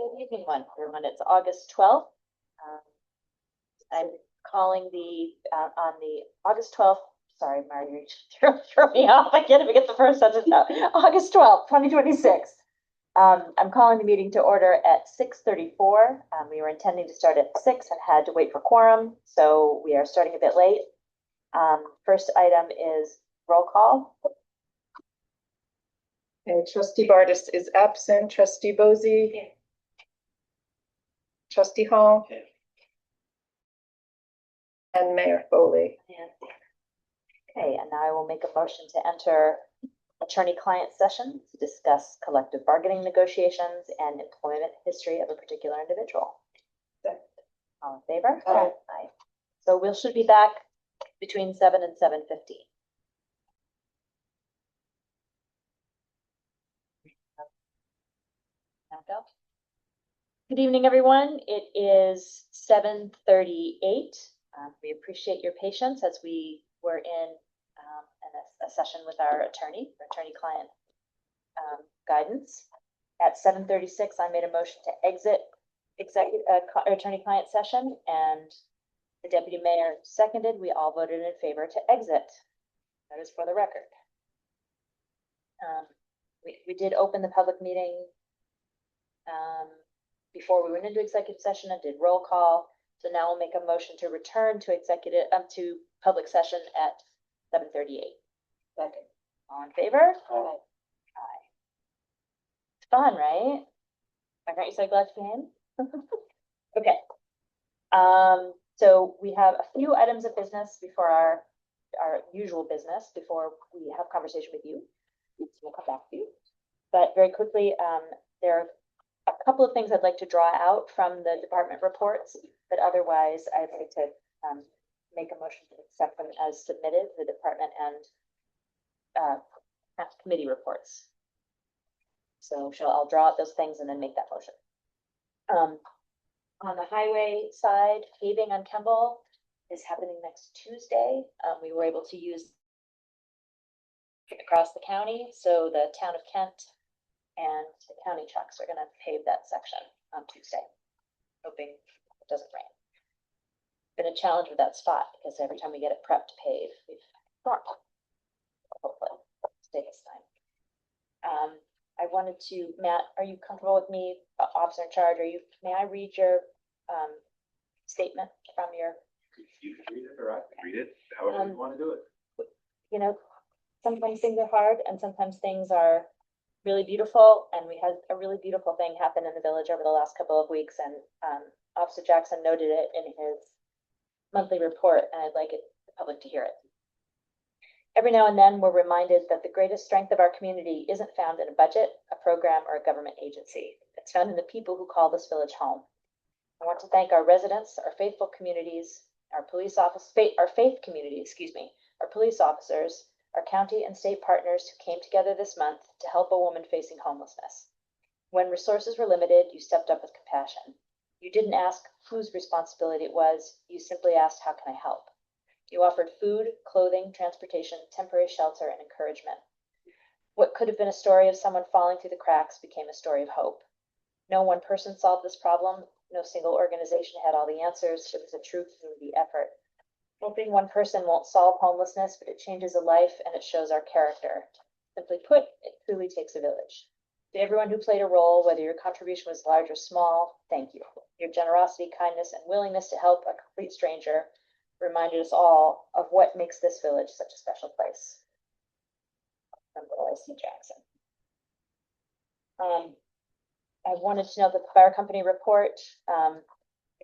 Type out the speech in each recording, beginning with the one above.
Good evening, everyone. It's August 12th. I'm calling on the August 12th. Sorry, Marjorie, throw me off. I can't even get the first sentence out. August 12th, 2026. I'm calling the meeting to order at 6:34. We were intending to start at 6 and had to wait for quorum, so we are starting a bit late. First item is roll call. Okay, Trustee Bardis is absent. Trustee Bozie. Yeah. Trustee Hall. Yeah. And Mayor Foley. Okay, and now I will make a motion to enter attorney-client session to discuss collective bargaining negotiations and employment history of a particular individual. All in favor? Aye. Aye. So we should be back between 7 and 7:15. Good evening, everyone. It is 7:38. We appreciate your patience as we were in a session with our attorney-client guidance. At 7:36, I made a motion to exit attorney-client session, and the deputy mayor seconded. We all voted in favor to exit. That is for the record. We did open the public meeting before we went into executive session and did roll call. So now we'll make a motion to return to to public session at 7:38. Second. All in favor? Aye. Aye. It's fun, right? Aren't you so glad you came? Okay. So we have a few items of business before our usual business before we have conversation with you. We'll come back to you. But very quickly, there are a couple of things I'd like to draw out from the department reports, but otherwise I'd like to make a motion to accept them as submitted, the department and committee reports. So I'll draw out those things and then make that motion. On the highway side, paving on Kemble is happening next Tuesday. We were able to use across the county, so the town of Kent and the county trucks are going to pave that section on Tuesday, hoping it doesn't rain. Been a challenge with that spot because every time we get it prepped to pave, we've stormed. Hopefully, stay this time. I wanted to, Matt, are you comfortable with me, officer in charge? May I read your statement from your? You can read it, or I can read it, however you want to do it. You know, sometimes things are hard, and sometimes things are really beautiful, and we had a really beautiful thing happen in the village over the last couple of weeks, and Officer Jackson noted it in his monthly report, and I'd like the public to hear it. Every now and then, we're reminded that the greatest strength of our community isn't found in a budget, a program, or a government agency. It's found in the people who call this village home. I want to thank our residents, our faithful communities, our faith community, our police officers, our county and state partners who came together this month to help a woman facing homelessness. When resources were limited, you stepped up with compassion. You didn't ask whose responsibility it was. You simply asked, how can I help? You offered food, clothing, transportation, temporary shelter, and encouragement. What could have been a story of someone falling through the cracks became a story of hope. No one person solved this problem. No single organization had all the answers. It was a true community effort. Helping one person won't solve homelessness, but it changes a life and it shows our character. Simply put, it truly takes a village. To everyone who played a role, whether your contribution was large or small, thank you. Your generosity, kindness, and willingness to help a complete stranger reminded us all of what makes this village such a special place. From O.I.C. Jackson. I wanted to know that the fire company report,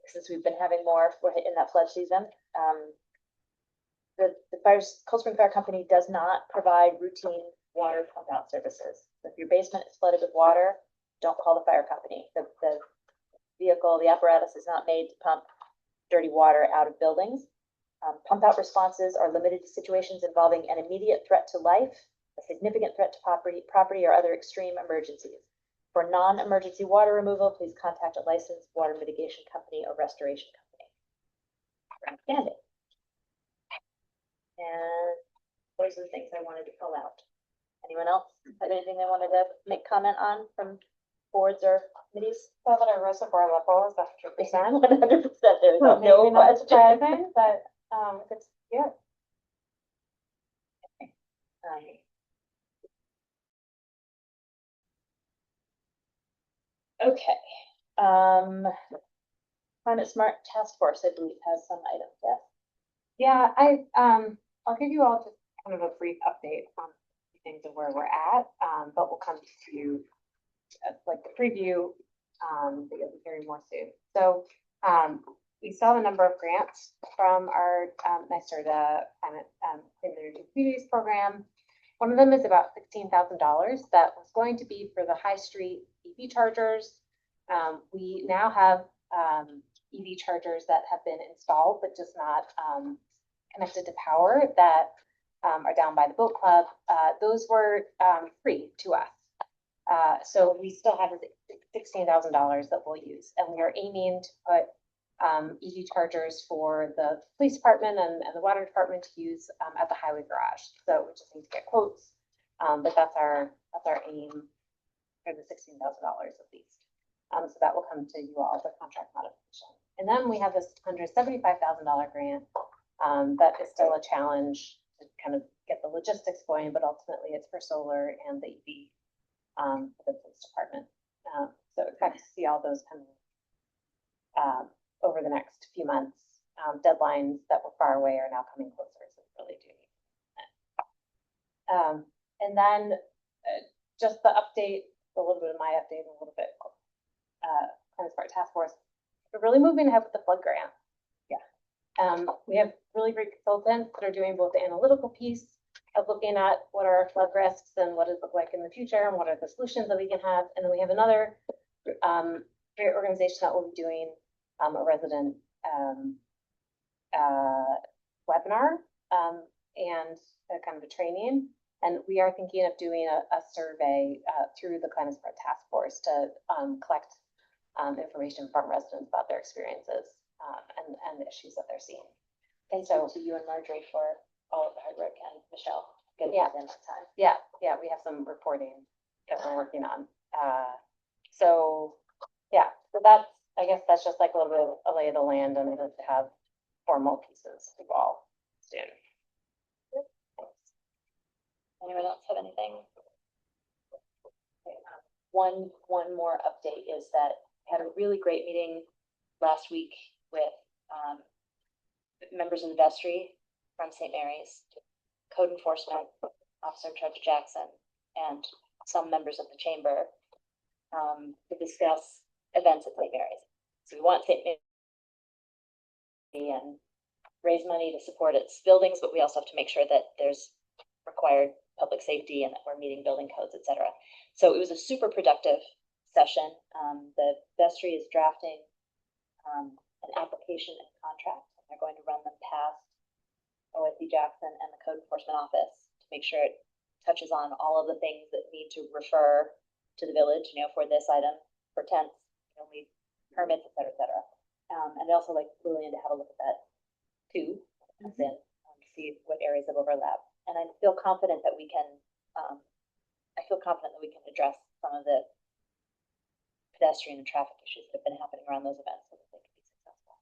since we've been having more, we're in that flood season. The Cold Spring Fire Company does not provide routine water pump out services. So if your basement is flooded with water, don't call the fire company. The vehicle, the apparatus is not made to pump dirty water out of buildings. Pump out responses are limited to situations involving an immediate threat to life, a significant threat to property, or other extreme emergencies. For non-emergency water removal, please contact a licensed water mitigation company or restoration company. Understand it. And those are the things I wanted to pull out. Anyone else have anything they wanted to make comment on from boards or committees? Governor Reservoir level is 100%. 100%, there is no Maybe not question. surprising, but, it's, yeah. Um, Okay, Climate Smart Task Force, I believe, has some items, yes? Yeah, I'll give you all just kind of a brief update on things of where we're at, but we'll come to you like the preview, that you'll be hearing more soon. So, we saw the number of grants from our, NYSERDA Climate, Clean Energy Communities program. One of them is about $16,000 that was going to be for the High Street EV chargers. We now have, EV chargers that have been installed, but just not, connected to power that, are down by the boat club. Those were, free to us. So we still have $16,000 that we'll use, and we are aiming to put EV chargers for the police department and the water department to use at the highway garage. So we just need to get quotes, but that's our aim for the $16,000 at least. So that will come to you all as a contract modification. And then we have this $175,000 grant that is still a challenge to kind of get the logistics going, but ultimately it's for solar and the EV for the police department. So expect to see all those coming over the next few months. Deadlines that were far away are now coming closer, so we really do need it. And then just the update, a little bit of my update, a little bit kind of smart task force. We're really moving ahead with the flood grant. Yeah. We have really great consultants that are doing both the analytical piece of looking at what are our flood risks and what does it look like in the future and what are the solutions that we can have. And then we have another great organization that will be doing a resident webinar and kind of a training. And we are thinking of doing a survey through the Climate Smart Task Force to collect information from residents about their experiences and the issues that they're seeing. Thank you to you and Marjorie for all of the hard work, and Michelle getting Yeah. it in that time. Yeah, we have some reporting that we're working on. So that's, I guess that's just like a little bit of a lay of the land, and to have formal pieces to all soon. Anyone else have anything? Okay, one more update is that I had a really great meeting last week with members of the vestry from St. Mary's, code enforcement officer Judge Jackson, and some members of the chamber to discuss events at St. Mary's. So we want St. Mary's and raise money to support its buildings, but we also have to make sure that there's required public safety and that we're meeting building codes, etc. So it was a super productive session. The vestry is drafting an application and contract, and they're going to run them past OSC Jackson and the code enforcement office to make sure it touches on all of the things that need to refer to the village, for this item, for tents, we permits, et cetera, and they also like Lillian to have a look at that too, as in see what areas of overlap. And I feel confident that we can, address some of the pedestrian and traffic issues that have been happening around those events so that they can be successful.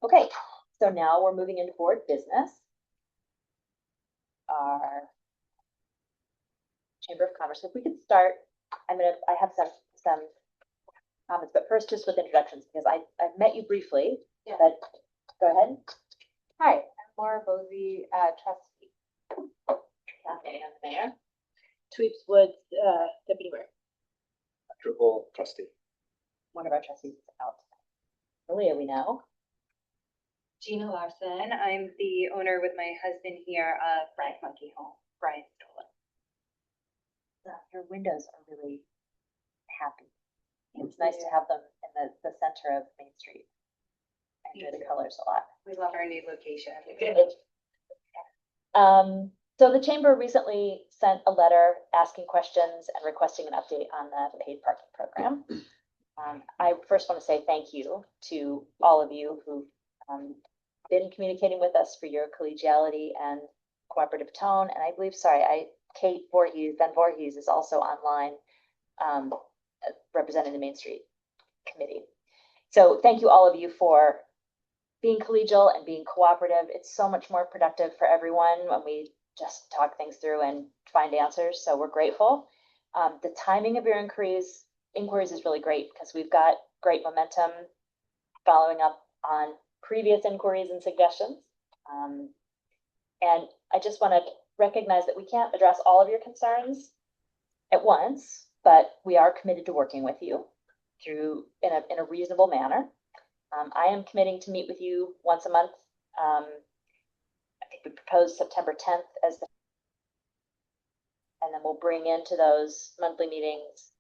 Okay, so now we're moving into board business. Our Chamber of Commerce. If we could start, I have some comments, but first just with introductions, because I've met you briefly, Yeah. but go ahead. Hi, I'm Laura Bosey, trustee. Kathy and the mayor. Tweeps Woods, deputy mayor. Triple trustee. One of our trustees is out. Malia, we know. Gina Larson. I'm the owner with my husband here of Brian Monkey Home. Brian Stolen. Your windows are really happy. It's nice to have them in the center of Main Street. I enjoy the colors a lot. We love our new location. So the chamber recently sent a letter asking questions and requesting an update on the paid parking program. I first want to say thank you to all of you who've been communicating with us for your collegiality and cooperative tone, and I believe, Kate Voorhees, Ben Voorhees is also online, representing the Main Street Committee. So thank you all of you for being collegial and being cooperative. It's so much more productive for everyone when we just talk things through and find answers. So we're grateful. The timing of your inquiries is really great because we've got great momentum following up on previous inquiries and suggestions. And I just want to recognize that we can't address all of your concerns at once, but we are committed to working with you through in a reasonable manner. I am committing to meet with you once a month. I think we proposed September 10th as the, and then we'll bring into those monthly meetings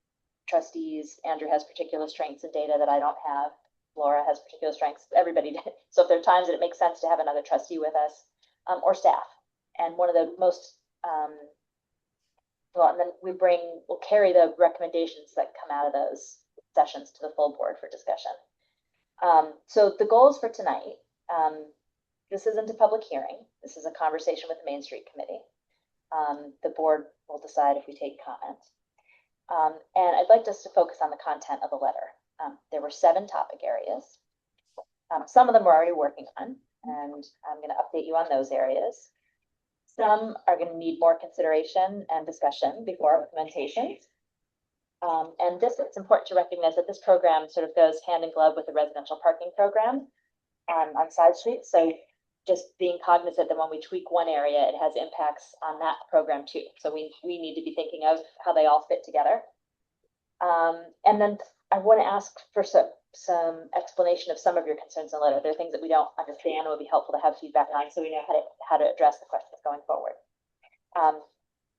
trustees. Andrew has particular strengths and data that I don't have. Laura has particular strengths. Everybody did. So if there are times that it makes sense to have another trustee with us, or staff. And one of the most, well, and then we'll carry the recommendations that come out of those sessions to the full board for discussion. So the goals for tonight, this isn't a public hearing. This is a conversation with the Main Street Committee. The board will decide if we take comment. And I'd like us to focus on the content of the letter. There were 7 topic areas. Some of them we're already working on, and I'm going to update you on those areas. Some are going to need more consideration and discussion before implementation. And it's important to recognize that this program sort of goes hand in glove with the residential parking program on side streets. So just being cognizant that when we tweak one area, it has impacts on that program too. So we need to be thinking of how they all fit together. And then I want to ask for some explanation of some of your concerns in the letter. There are things that we don't understand. It would be helpful to have feedback on so we know how to address the questions going forward.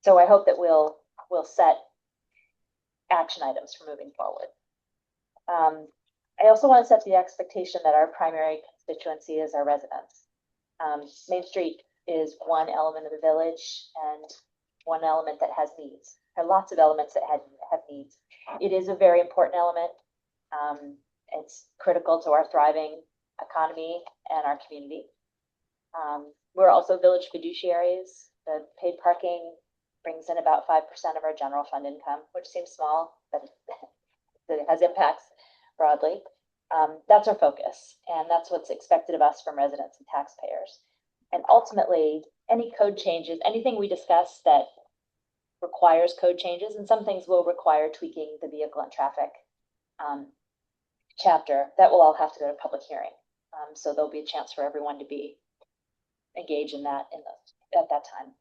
So I hope that we'll set action items for moving forward. I also want to set the expectation that our primary constituency is our residents. Main Street is one element of the village and one element that has needs. There are lots of elements that have needs. It is a very important element. It's critical to our thriving economy and our community. We're also village fiduciaries. The paid parking brings in about 5% of our general fund income, which seems small, but it has impacts broadly. That's our focus, and that's what's expected of us from residents and taxpayers. And ultimately, any code changes, anything we discuss that requires code changes, and some things will require tweaking the vehicle and traffic chapter, that will all have to go to public hearing. So there'll be a chance for everyone to be engaged in that at that time.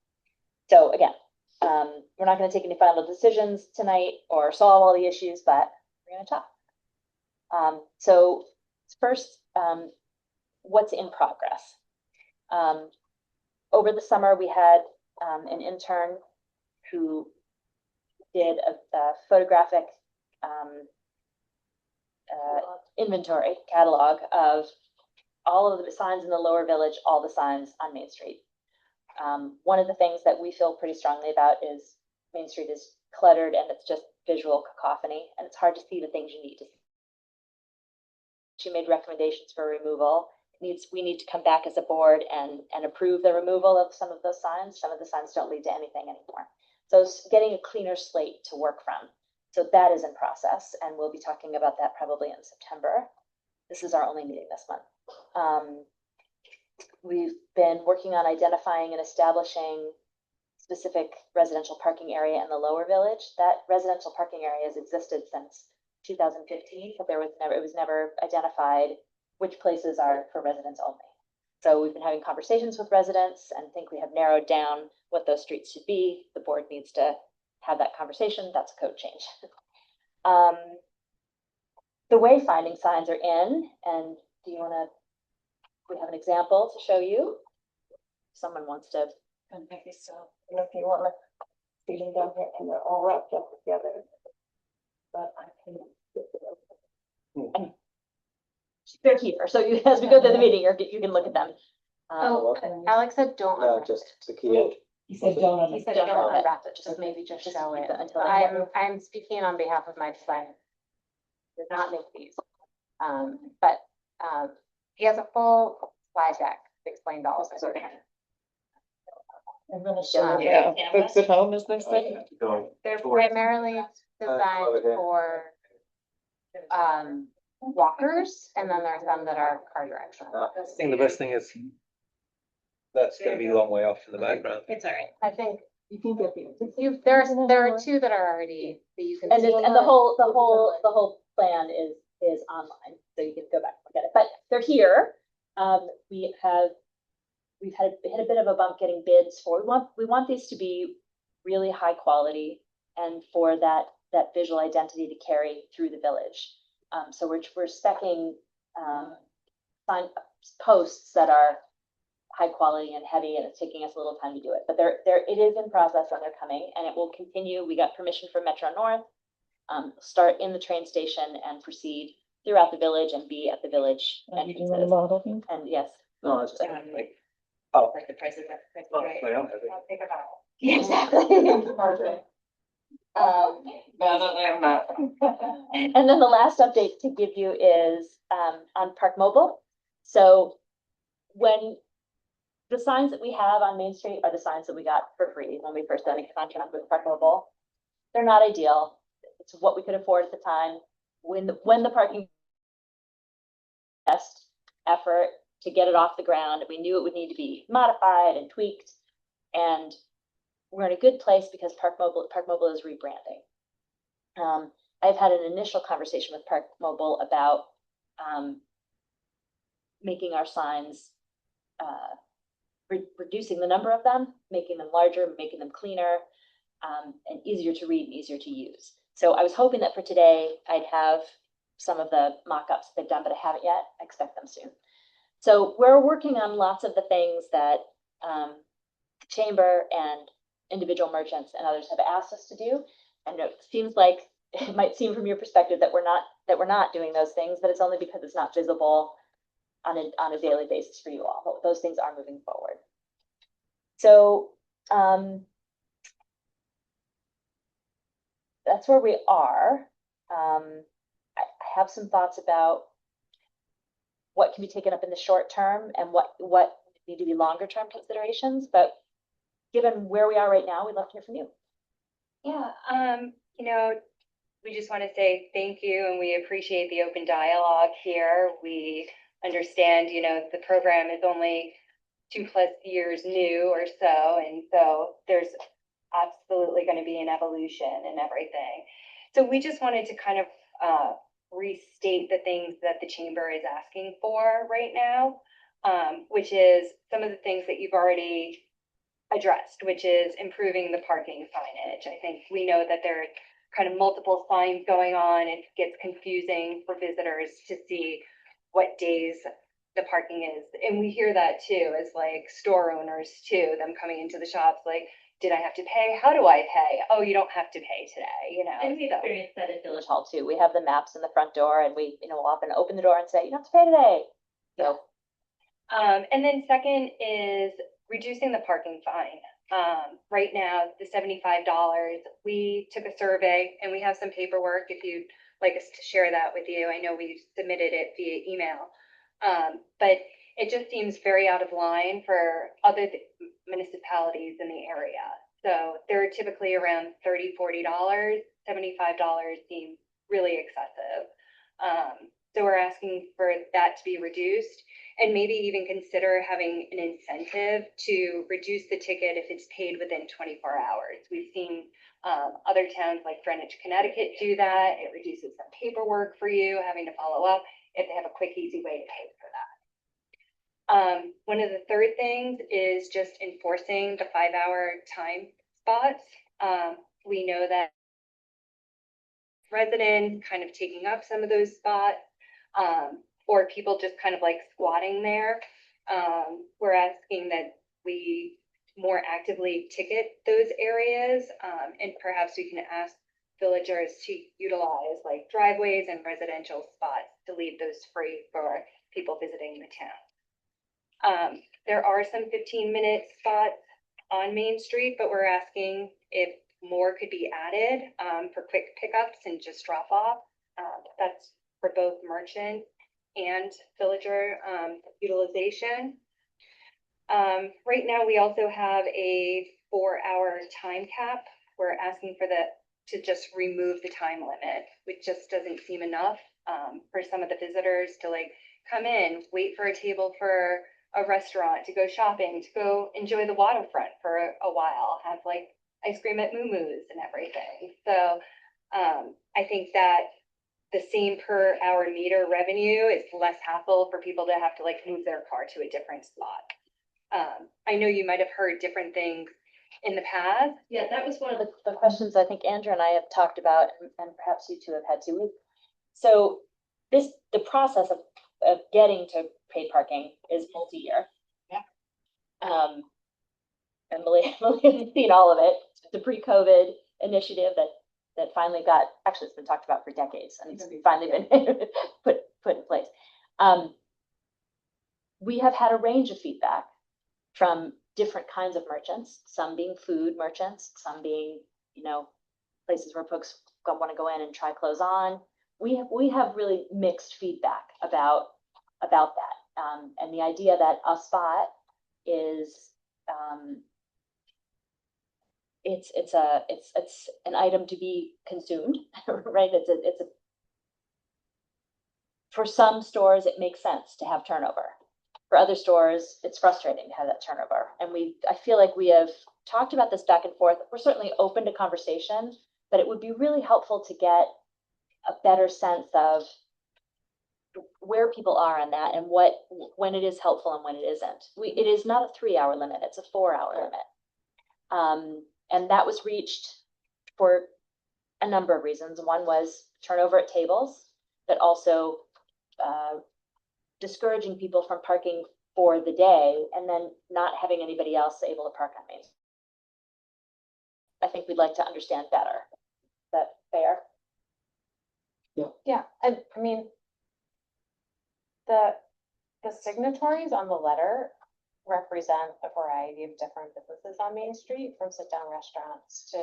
So again, we're not going to take any final decisions tonight or solve all the issues, but we're going to talk. So first, what's in progress? Over the summer, we had an intern who did a photographic inventory catalog of all of the signs in the lower village, all the signs on Main Street. One of the things that we feel pretty strongly about is Main Street is cluttered and it's just visual cacophony, and it's hard to see the things you need to see. She made recommendations for removal. We need to come back as a board and approve the removal of some of those signs. Some of the signs don't lead to anything anymore. So it's getting a cleaner slate to work from. So that is in process, and we'll be talking about that probably in September. This is our only meeting this month. We've been working on identifying and establishing specific residential parking area in the lower village. That residential parking area has existed since 2015, but it was never identified which places are for residents only. So we've been having conversations with residents and think we have narrowed down what those streets should be. The board needs to have that conversation. That's a code change. The wayfinding signs are in, and we have an example to show you. Someone wants to. Maybe so. And if you want to see them down here, and they're all wrapped up together. But I can. They're here, so as we go through the meeting, you can look at them. Oh, Alex said don't. No, just the key. He said don't. He said Don't don't unwrap unwrap it, it, just maybe just show it. until I'm speaking on behalf of my designer. Does not make these. But he has a full slide deck that explains all of it. Everyone is Um, yeah, folks at home, as they say. Going They're towards- primarily designed for walkers, and then there are some that are car directional. I think the best thing is that's gonna be a long way off in the background. It's all right. I think You can get the. there are two that are already that you can And see. the whole plan is online, so you can go back and look at it, but they're here. We've had hit a bit of a bump getting bids for, we want these to be really high quality and for that visual identity to carry through the village. So we're speccing, sign posts that are high quality and heavy, and it's taking us a little time to do it, but it is in process and they're coming, and it will continue. We got permission from Metro North, start in the train station and proceed throughout the village and be at the village entrances. And yes. No, it's like, oh, Like the prices are oh, right. I don't have it. I'll think about it. Yeah, exactly. And then the last update to give you is on Park Mobile. So when the signs that we have on Main Street are the signs that we got for free when we first signed a contract with Park Mobile. They're not ideal. It's what we could afford at the time. When the parking best effort to get it off the ground, we knew it would need to be modified and tweaked, and we're in a good place because Park Mobile is rebranding. I've had an initial conversation with Park Mobile about making our signs, reducing the number of them, making them larger, making them cleaner, and easier to read and easier to use. So I was hoping that for today, I'd have some of the mock-ups they've done, but I haven't yet. I expect them soon. So we're working on lots of the things that the chamber and individual merchants and others have asked us to do. And it seems like it might seem from your perspective that we're not doing those things, but it's only because it's not visible on a daily basis for you all. But those things are moving forward. So that's where we are. I have some thoughts about what can be taken up in the short term and what need to be longer term considerations. But given where we are right now, we'd love to hear from you. Yeah, we just want to say thank you, and we appreciate the open dialogue here. We understand, the program is only 2+ years new or so, and so there's absolutely going to be an evolution and everything. So we just wanted to kind of restate the things that the chamber is asking for right now, which is some of the things that you've already addressed, which is improving the parking signage. I think we know that there are kind of multiple signs going on. It gets confusing for visitors to see what days the parking is. And we hear that too, as like store owners too, them coming into the shops, like, did I have to pay? How do I pay? Oh, you don't have to pay today, And we so. experienced that at Village Hall too. We have the maps in the front door, and we, we'll often open the door and say, you don't have to pay today. So. And then second is reducing the parking fine. Right now, the $75, we took a survey and we have some paperwork if you'd like us to share that with you. I know we submitted it via email. But it just seems very out of line for other municipalities in the area. So they're typically around $30, $40, $75 seems really excessive. So we're asking for that to be reduced, and maybe even consider having an incentive to reduce the ticket if it's paid within 24 hours. We've seen other towns like Greenwich, Connecticut do that. It reduces some paperwork for you, having to follow up if they have a quick, easy way to pay for that. One of the third things is just enforcing the 5-hour time spots. We know that residents kind of taking up some of those spots, or people just kind of like squatting there. We're asking that we more actively ticket those areas, and perhaps we can ask villagers to utilize like driveways and residential spots to leave those free for people visiting the town. There are some 15-minute spots on Main Street, but we're asking if more could be added for quick pickups and just drop off. That's for both merchant and villager utilization. Right now, we also have a 4-hour time cap. We're asking for to just remove the time limit, which just doesn't seem enough, for some of the visitors to like come in, wait for a table for a restaurant, to go shopping, to go enjoy the waterfront for a while, have like ice cream at Moo Moo's and everything. So, I think that the same per hour meter revenue is less hassle for people to have to like move their car to a different spot. I know you might have heard different things in the past. Yeah, that was one of the questions I think Andrew and I have talked about, and perhaps you two have had too. So the process of getting to paid parking is multi-year. Yeah. And Malia has seen all of it. It's a pre-COVID initiative that finally actually it's been talked about for decades, and it's finally been put in place. We have had a range of feedback from different kinds of merchants, some being food merchants, some being, places where folks want to go in and try clothes on. We have really mixed feedback about that. And the idea that a spot is, it's an item to be consumed, right? For some stores, it makes sense to have turnover. For other stores, it's frustrating to have that turnover. And I feel like we have talked about this back and forth. We're certainly open to conversation, but it would be really helpful to get a better sense of where people are on that and when it is helpful and when it isn't. It is not a 3-hour limit, it's a 4-hour limit. And that was reached for a number of reasons. One was turnover at tables, but also discouraging people from parking for the day and then not having anybody else able to park on Main Street. I think we'd like to understand better. Is that fair? Yeah, I mean, the signatories on the letter represent a variety of different businesses on Main Street, from sit-down restaurants to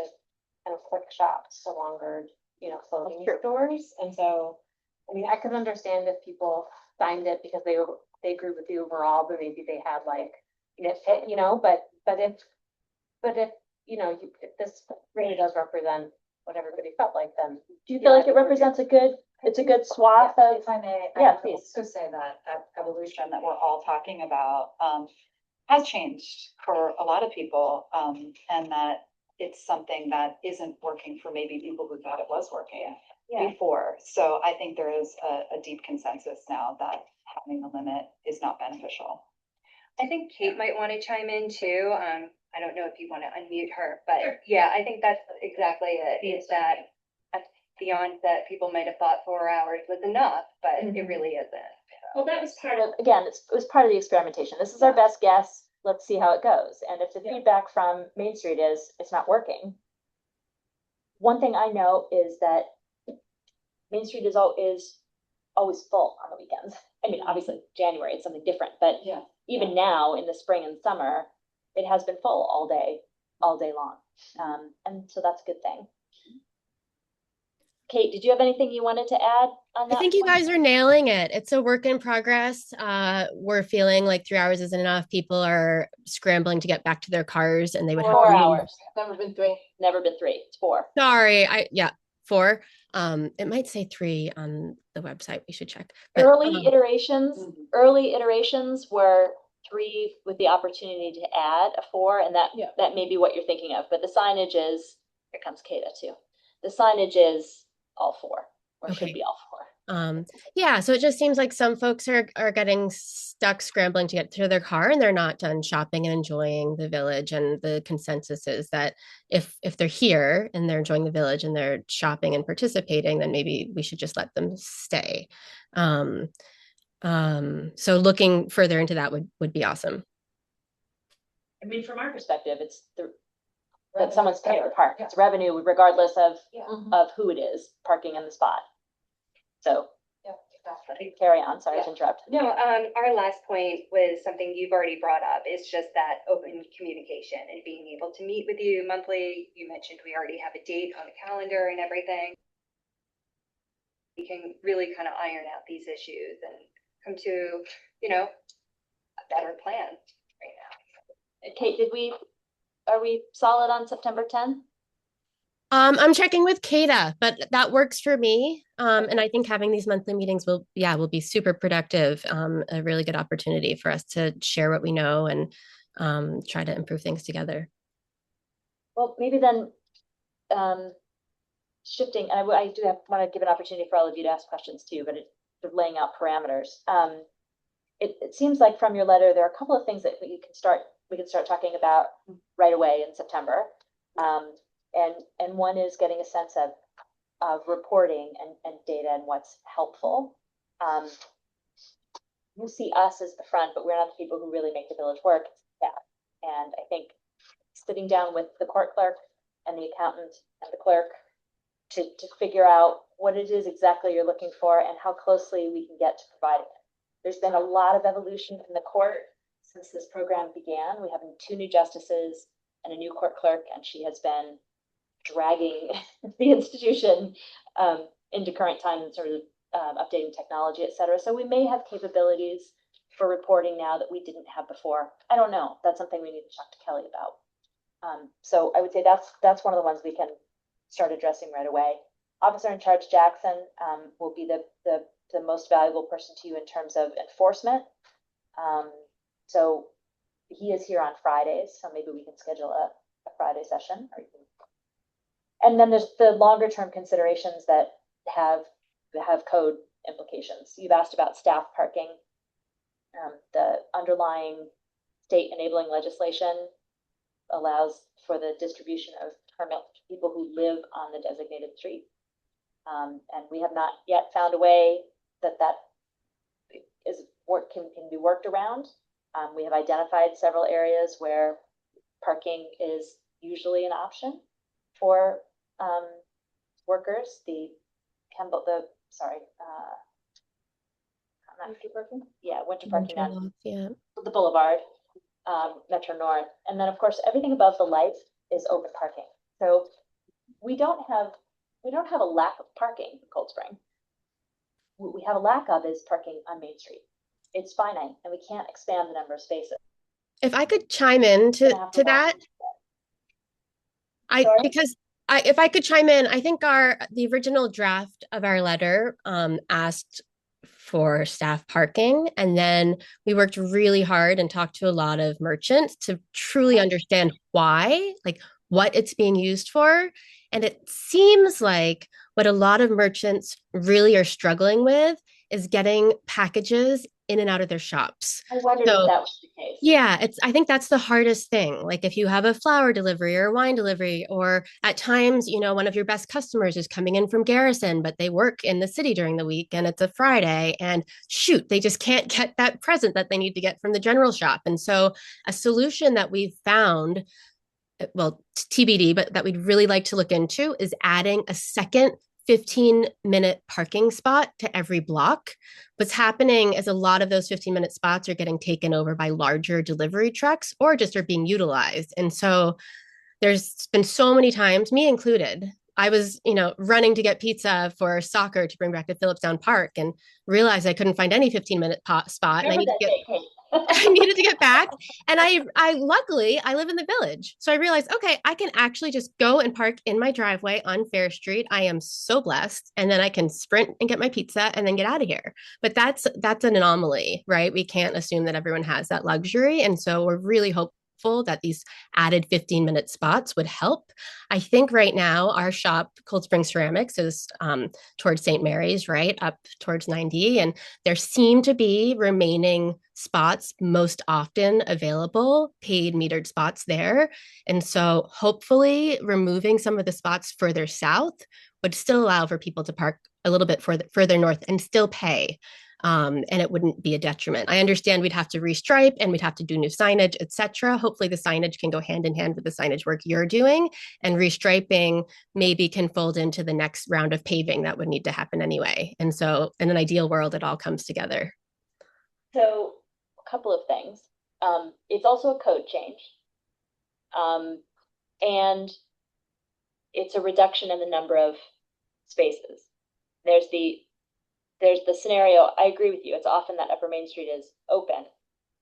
kind of quick shops to longer, clothing stores. And so, I mean, I could understand if people signed it because they agree with the overall, but maybe they had like, but if if this really does represent what everybody felt like, then. Do you feel like it represents a good swath of? If I may, Yeah, I would please. also say that evolution that we're all talking about has changed for a lot of people, and that it's something that isn't working for maybe people who thought it was working before. So I think there is a deep consensus now that having a limit is not beneficial. I think Kate might want to chime in too. I don't know if you want to unmute her, but yeah, I think that's exactly it. Is that beyond that, people might have thought 4 hours was enough, but it really isn't. Well, that was part of, again, it was part of the experimentation. This is our best guess. Let's see how it goes. And if the feedback from Main Street is it's not working, one thing I know is that Main Street is always full on the weekends. I mean, obviously January it's something different, but even now in the spring and summer, it has been full all day long. And so that's a good thing. Kate, did you have anything you wanted to add on that? I think you guys are nailing it. It's a work in progress. We're feeling like 3 hours isn't enough. People are scrambling to get back to their cars, and they would 4 have hours. Never been 3. Never been 3. It's 4. Sorry, 4. It might say 3 on the website. We should check. But, Early iterations were 3 with the opportunity to add a 4, and that may be what you're thinking of. But the signage is, here comes Kata too. The signage is all 4, or should be all 4. So it just seems like some folks are getting stuck scrambling to get to their car, and they're not done shopping and enjoying the village. And the consensus is that if they're here and they're enjoying the village and they're shopping and participating, then maybe we should just let them stay. So looking further into that would be awesome. I mean, from our perspective, it's that someone's paying to park. It's revenue regardless of who it is parking in the spot. So carry on. Sorry to interrupt. No, our last point was something you've already brought up. It's just that open communication and being able to meet with you monthly. You mentioned we already have a date on the calendar and everything. We can really kind of iron out these issues and come to, a better plan right now. Kate, are we solid on September 10th? I'm checking with Kata, but that works for me. And I think having these monthly meetings will be super productive. A really good opportunity for us to share what we know and try to improve things together. Well, maybe then, shifting, and I do want to give an opportunity for all of you to ask questions too, but sort of laying out parameters. It seems like from your letter, there are a couple of things that we can start talking about right away in September. And one is getting a sense of reporting and data and what's helpful. You see us as the front, but we're not the people who really make the village work. Yeah. And I think sitting down with the court clerk and the accountant and the clerk to figure out what it is exactly you're looking for and how closely we can get to providing it. There's been a lot of evolution in the court since this program began. We have 2 new justices and a new court clerk, and she has been dragging the institution into current time and sort of updating technology, et cetera. So we may have capabilities for reporting now that we didn't have before. I don't know. That's something we need to talk to Kelly about. So I would say that's one of the ones we can start addressing right away. Officer in charge Jackson will be the most valuable person to you in terms of enforcement. So he is here on Fridays, so maybe we can schedule a Friday session. And then there's the longer term considerations that have code implications. You've asked about staff parking. The underlying state enabling legislation allows for the distribution of permits to people who live on the designated street. And we have not yet found a way that can be worked around. We have identified several areas where parking is usually an option for workers. Winter parking? Yeah, winter parking on Yeah. the boulevard, Metro North. And then of course, everything above the light is open parking. So we don't have a lack of parking in Cold Spring. What we have a lack of is parking on Main Street. It's finite and we can't expand the number of spaces. If I could chime in to that, if I could chime in, I think the original draft of our letter asked for staff parking, and then we worked really hard and talked to a lot of merchants to truly understand why, like what it's being used for. And it seems like what a lot of merchants really are struggling with is getting packages in and out of their shops. I wondered if that was the case. Yeah, I think that's the hardest thing. Like if you have a flower delivery or wine delivery, or at times, one of your best customers is coming in from Garrison, but they work in the city during the week and it's a Friday, and shoot, they just can't get that present that they need to get from the general shop. And so a solution that we've found, well, TBD, but that we'd really like to look into is adding a second 15-minute parking spot to every block. What's happening is a lot of those 15-minute spots are getting taken over by larger delivery trucks or just are being utilized. And so there's been so many times, me included, I was, running to get pizza for soccer to bring back to Phillipstown Park and realized I couldn't find any 15-minute spot. And I needed to get back. And I luckily, I live in the village. So I realized, okay, I can actually just go and park in my driveway on Fair Street. I am so blessed. And then I can sprint and get my pizza and then get out of here. But that's an anomaly, right? We can't assume that everyone has that luxury. And so we're really hopeful that these added 15-minute spots would help. I think right now our shop, Cold Spring Ceramics, is towards St. Mary's, right up towards 90, and there seem to be remaining spots most often available, paid metered spots there. And so hopefully removing some of the spots further south would still allow for people to park a little bit further north and still pay. And it wouldn't be a detriment. I understand we'd have to restripe and we'd have to do new signage, etc. Hopefully the signage can go hand in hand with the signage work you're doing, and restriping maybe can fold into the next round of paving that would need to happen anyway. And so in an ideal world, it all comes together. So a couple of things. It's also a code change. And it's a reduction in the number of spaces. There's the scenario, I agree with you, it's often that Upper Main Street is open,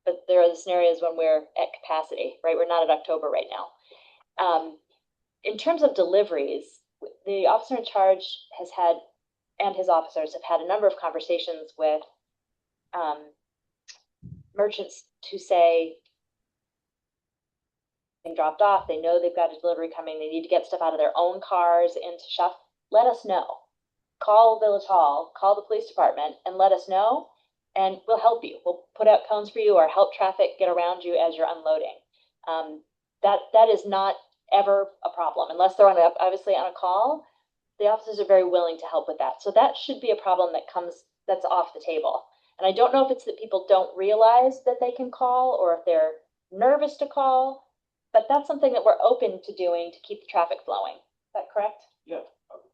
but there are the scenarios when we're at capacity, right? We're not at October right now. In terms of deliveries, the officer in charge has had, and his officers have had a number of conversations with merchants to say, being dropped off, they know they've got a delivery coming, they need to get stuff out of their own cars into shop, let us know. Call Village Hall, call the police department and let us know, and we'll help you. We'll put out cones for you or help traffic get around you as you're unloading. That is not ever a problem unless they're obviously on a call. The officers are very willing to help with that. So that should be a problem that's off the table. And I don't know if it's that people don't realize that they can call or if they're nervous to call, but that's something that we're open to doing to keep the traffic flowing. Is that correct? Yeah,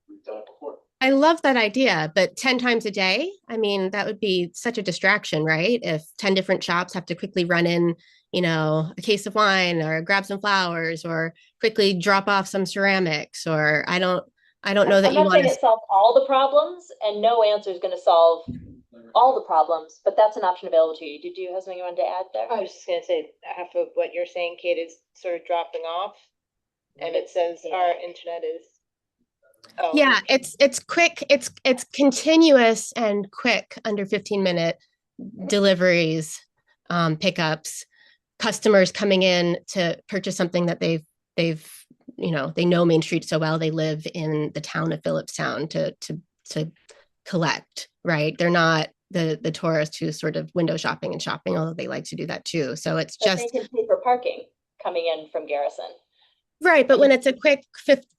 we've done it before. I love that idea, but 10 times a day, I mean, that would be such a distraction, right? If 10 different shops have to quickly run in, a case of wine or grab some flowers or quickly drop off some ceramics, or I don't know that I'm you not want saying to. it solves all the problems, and no answer is going to solve all the problems, but that's an option available to you. Did you have something you wanted to add there? I was just gonna say, half of what you're saying, Kate, is sort of dropping off, and it says our internet is. Oh, Yeah, it's quick, it's continuous and quick, under 15-minute deliveries, pickups, customers coming in to purchase something that they've they know Main Street so well, they live in the town of Phillipstown to collect, right? They're not the tourist who's sort of window shopping and shopping, although they like to do that too. So it's But just they can pay for parking coming in from Garrison. right. But when it's a quick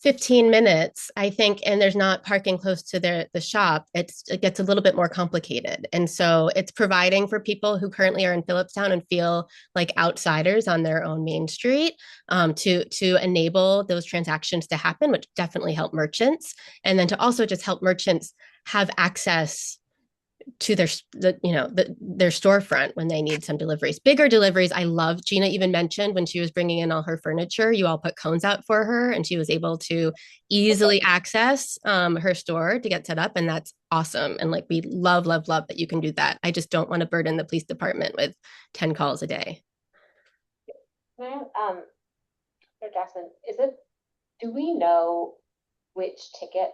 15 minutes, I think, and there's not parking close to the shop, it gets a little bit more complicated. And so it's providing for people who currently are in Phillipstown and feel like outsiders on their own Main Street, to enable those transactions to happen, which definitely help merchants. And then to also just help merchants have access to their storefront when they need some deliveries, bigger deliveries. I love, Gina even mentioned when she was bringing in all her furniture, you all put cones out for her and she was able to easily access her store to get set up, and that's awesome. And like, we love that you can do that. I just don't want to burden the police department with 10 calls a day. Dr. Jackson, do we know which tickets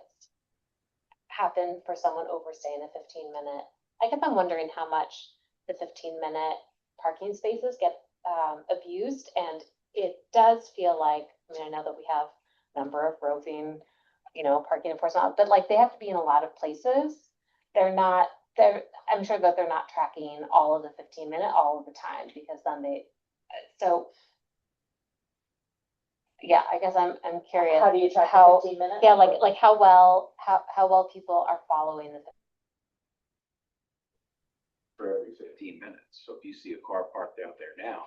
happen for someone overstaying a 15-minute? I guess I'm wondering how much the 15-minute parking spaces get abused, and it does feel like, I mean, I know that we have a number of roving, parking enforcement, but like they have to be in a lot of places. I'm sure that they're not tracking all of the 15-minute all of the time, because then so yeah, I guess I'm curious. How do you track how, 15 minutes? yeah, like how well people are following the. For every 15 minutes. So if you see a car parked out there now,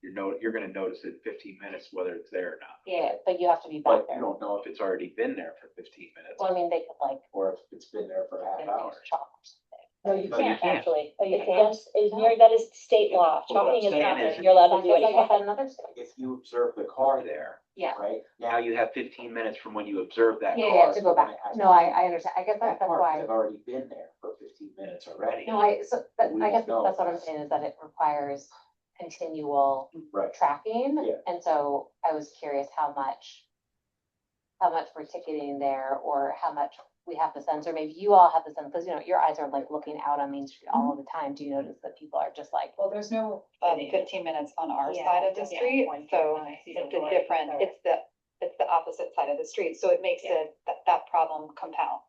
you're going to notice it 15 minutes whether it's there or not. Yeah, but you have to be back But there. you don't know if it's already been there for 15 minutes Well, I mean, they could like. or if it's been there for a half hour. Chalk or something. No, you No, you can't can't. actually. Oh, you It's can't? against, that is state law. Well, what I'm Chalking is saying not there. is- You're allowed to do Like I anything. had another state. If you observe the car there, Yeah. right, now you have 15 minutes from when you observe that Yeah, car. yeah, to go back. No, I understand. I guess That that's car why. has already been there for 15 minutes already. No, I guess won't know. that's what I'm saying, is that it requires continual Right. tracking. Yeah. And so I was curious how much we're ticketing there, or how much we have the sense, or maybe you all have the sense, because your eyes are like looking out on Main Street all of the time. Do you notice that people are just like, Well, there's no 15 minutes on our Yeah, side of the yeah. street, so Nice. it's a different, it's the opposite side of the street, so it makes Yeah. that problem compound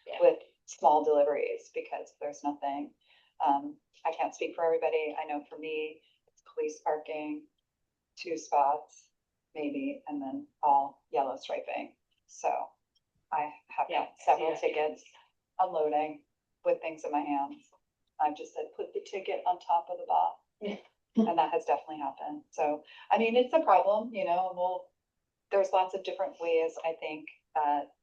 Yeah. with small deliveries, because there's nothing, I can't speak for everybody, I know for me, it's police parking, 2 spots, maybe, and then all yellow striping, so I have Yeah. got several Yeah. tickets unloading with things in my hands. I've just said, put the ticket on top of the box. And that has definitely happened. So, I mean, it's a problem, there's lots of different ways, I think, that,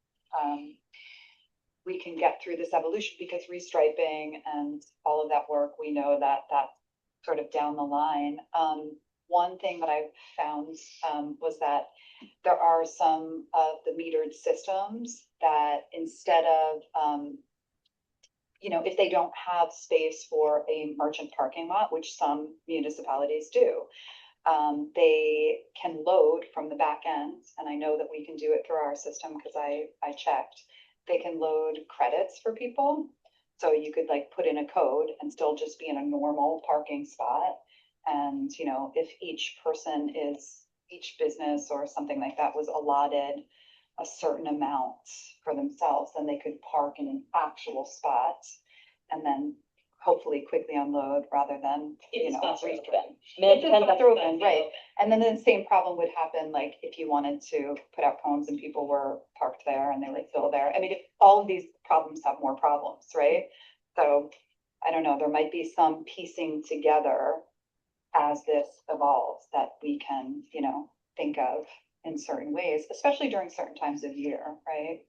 we can get through this evolution, because restriping and all of that work, we know that sort of down the line. One thing that I found, was that there are some of the metered systems that, instead of you know, if they don't have space for a merchant parking lot, which some municipalities do, they can load from the back end, and I know that we can do it through our system because I checked. They can load credits for people. So you could like put in a code and still just be in a normal parking spot. And, you know, if each person is, each business or something like that was allotted a certain amount for themselves, then they could park in an actual spot and then hopefully quickly unload rather than, you know. If the spots are open, right. And then the same problem would happen, like if you wanted to put out cones and people were parked there and they were still there. I mean, if all of these problems have more problems, right? So I don't know, there might be some piecing together as this evolves that we can, you know, think of in certain ways, especially during certain times of year, right?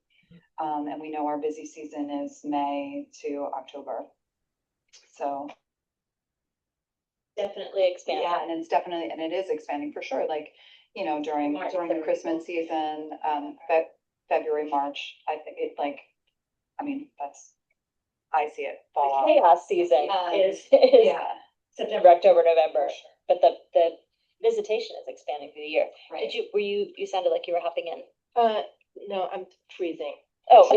And we know our busy season is May to October. So Definitely expand. yeah, and it's definitely, and it is expanding for sure, like, you know, during the Christmas season, February, March, I think it like, I mean, that's, I see it fall off. Chaos season is Yeah, September, October, November, but the visitation is expanding through the year. right. You sounded like you were hopping in. No, I'm freezing. Oh.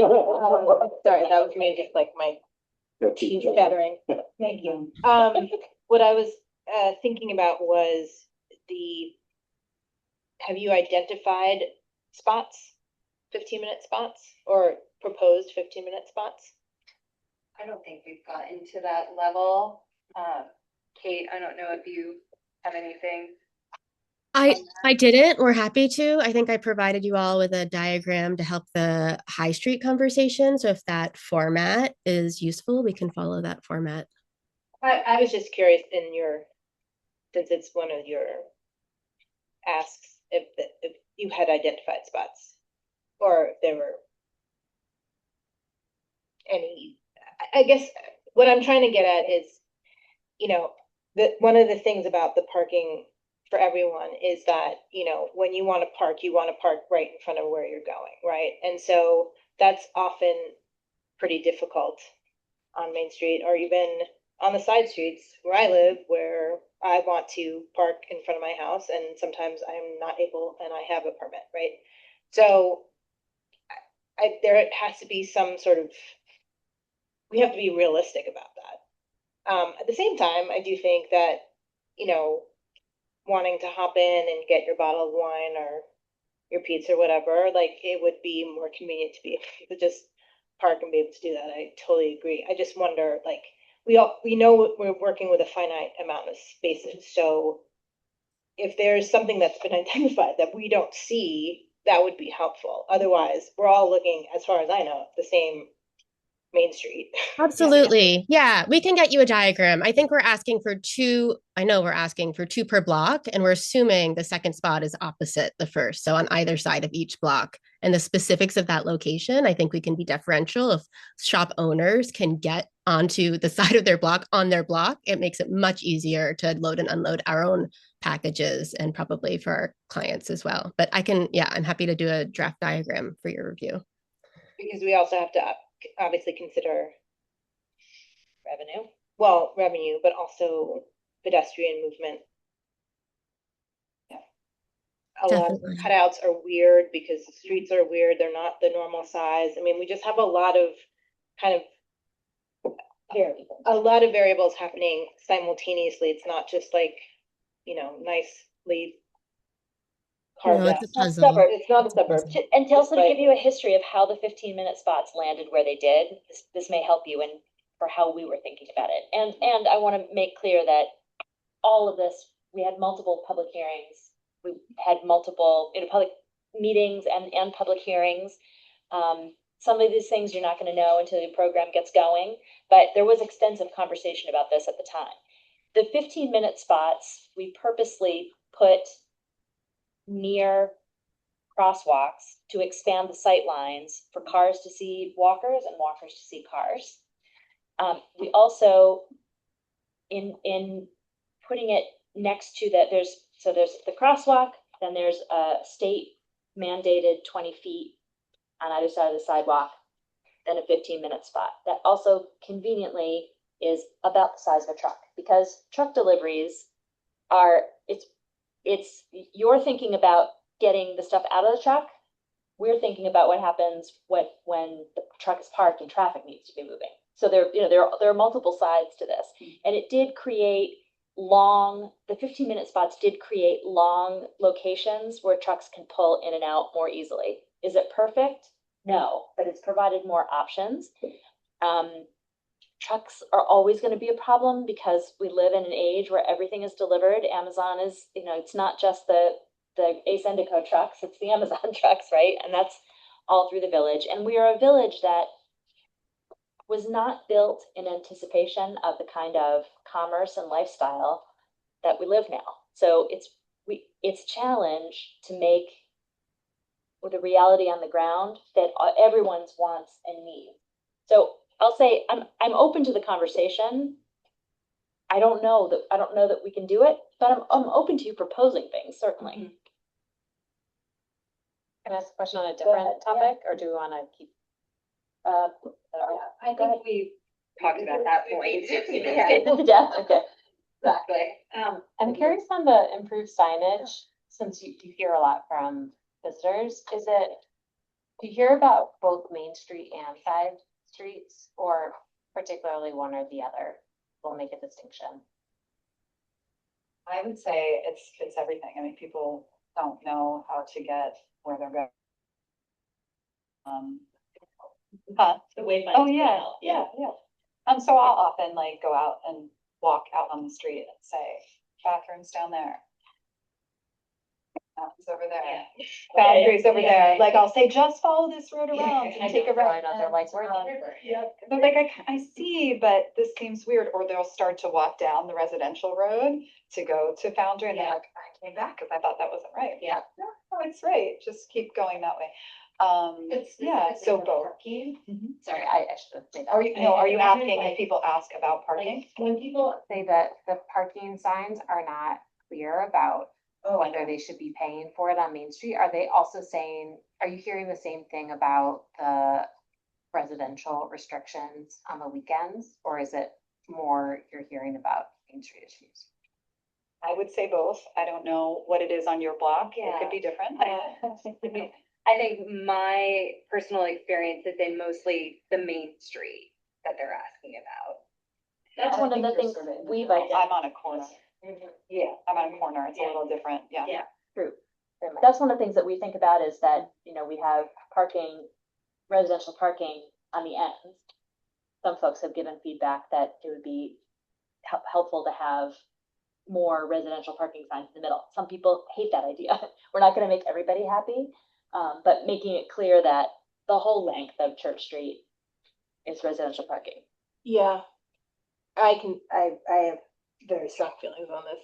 Sorry, that was me, just like my teeth chattering. Thank you. What I was thinking about was have you identified spots, 15-minute spots, or proposed 15-minute spots? I don't think we've gotten to that level. Kate, I don't know if you have anything. I didn't. We're happy to. I think I provided you all with a diagram to help the high street conversation. So if that format is useful, we can follow that format. I was just curious since it's one of your asks, if you had identified spots or if there were any, I guess what I'm trying to get at is, you know, one of the things about the parking for everyone is that, you know, when you want to park right in front of where you're going, right? And so that's often pretty difficult on Main Street or even on the side streets where I live, where I want to park in front of my house and sometimes I'm not able and I have a permit, right? So there has to be some sort of, we have to be realistic about that. At the same time, I do think that, you know, wanting to hop in and get your bottle of wine or your pizza or whatever, like it would be more convenient to be able to just park and be able to do that. I totally agree. I just wonder, like, we know we're working with a finite amount of spaces. So if there's something that's been identified that we don't see, that would be helpful. Otherwise, we're all looking, as far as I know, the same Main Street. Absolutely. Yeah, we can get you a diagram. I think we're asking for two. I know we're asking for two per block, and we're assuming the second spot is opposite the first. So on either side of each block. And the specifics of that location, I think we can be deferential. If shop owners can get onto the side of their block on their block, it makes it much easier to load and unload our own packages and probably for our clients as well. But I'm happy to do a draft diagram for your review. Because we also have to obviously consider Revenue, but also pedestrian movement. A lot of cutouts are weird because the streets are weird. They're not the normal size. I mean, we just have a lot of variables happening simultaneously. It's not just like, you know, nicely carved out. It's a puzzle. It's not a suburb. And to also to give you a history of how the 15-minute spots landed where they did, this may help you for how we were thinking about it. And I want to make clear that all of this, we had multiple public hearings. We had multiple, public meetings and public hearings. Some of these things you're not going to know until the program gets going, but there was extensive conversation about this at the time. The 15-minute spots, we purposely put near crosswalks to expand the sight lines for cars to see walkers and walkers to see cars. We also, in putting it next to that, there's the crosswalk, then there's a state mandated 20 feet on either side of the sidewalk. than a 15-minute spot. That also conveniently is about the size of a truck, because truck deliveries are, it's, you're thinking about getting the stuff out of the truck. We're thinking about what happens when the truck is parked and traffic needs to be moving. So there are multiple sides to this. And it did create the 15-minute spots did create long locations where trucks can pull in and out more easily. Is it perfect? No, but it's provided more options. Trucks are always going to be a problem because we live in an age where everything is delivered. Amazon is, it's not just the Ace Indico trucks, it's the Amazon trucks, right? And that's all through the village. And we are a village that was not built in anticipation of the kind of commerce and lifestyle that we live now. So it's challenge to make with a reality on the ground that everyone's wants and needs. So I'll say I'm open to the conversation. I don't know that we can do it, but I'm open to you proposing things, certainly. Can I ask a question on a ahead, different yeah. topic, or do we want to keep? I think we talked about that point. Yeah, okay. Exactly. I'm curious on the improved signage, since you hear a lot from visitors. Do you hear about both Main Street and side streets, or particularly one or the other? We'll make a distinction. I would say it's everything. I mean, people don't know how to get where they're going. The way. Oh, yeah. So I'll often like go out and walk out on the street and say, bathrooms down there. Fountains over there. Boundaries over there. Like I'll say, just follow this road around and take a right. They're like, we're Yeah, they're like, I see, but this seems weird. Or they'll start to walk down the residential road to go to Foundry, and they're like, I came back because I thought that wasn't right. Yeah. No, it's right. Just keep going that way. So both. Sorry, I should say that. Are you asking if people ask about parking? When people say that the parking signs are not clear about whether they should be paying for it on Main Street, are they also saying, are you hearing the same thing about the residential restrictions on the weekends? Or is it more you're hearing about Main Street issues? I would say both. I don't know what it is on your block. It could be different. I think my personal experience is in mostly the Main Street that they're asking about. That's one of the things we've identified. I'm on a corner. Yeah, I'm on a corner. It's a little different. Yeah. True. That's one of the things that we think about is that, we have residential parking on the ends. Some folks have given feedback that it would be helpful to have more residential parking signs in the middle. Some people hate that idea. We're not going to make everybody happy, but making it clear that the whole length of Church Street is residential parking. Yeah, I have very strong feelings on this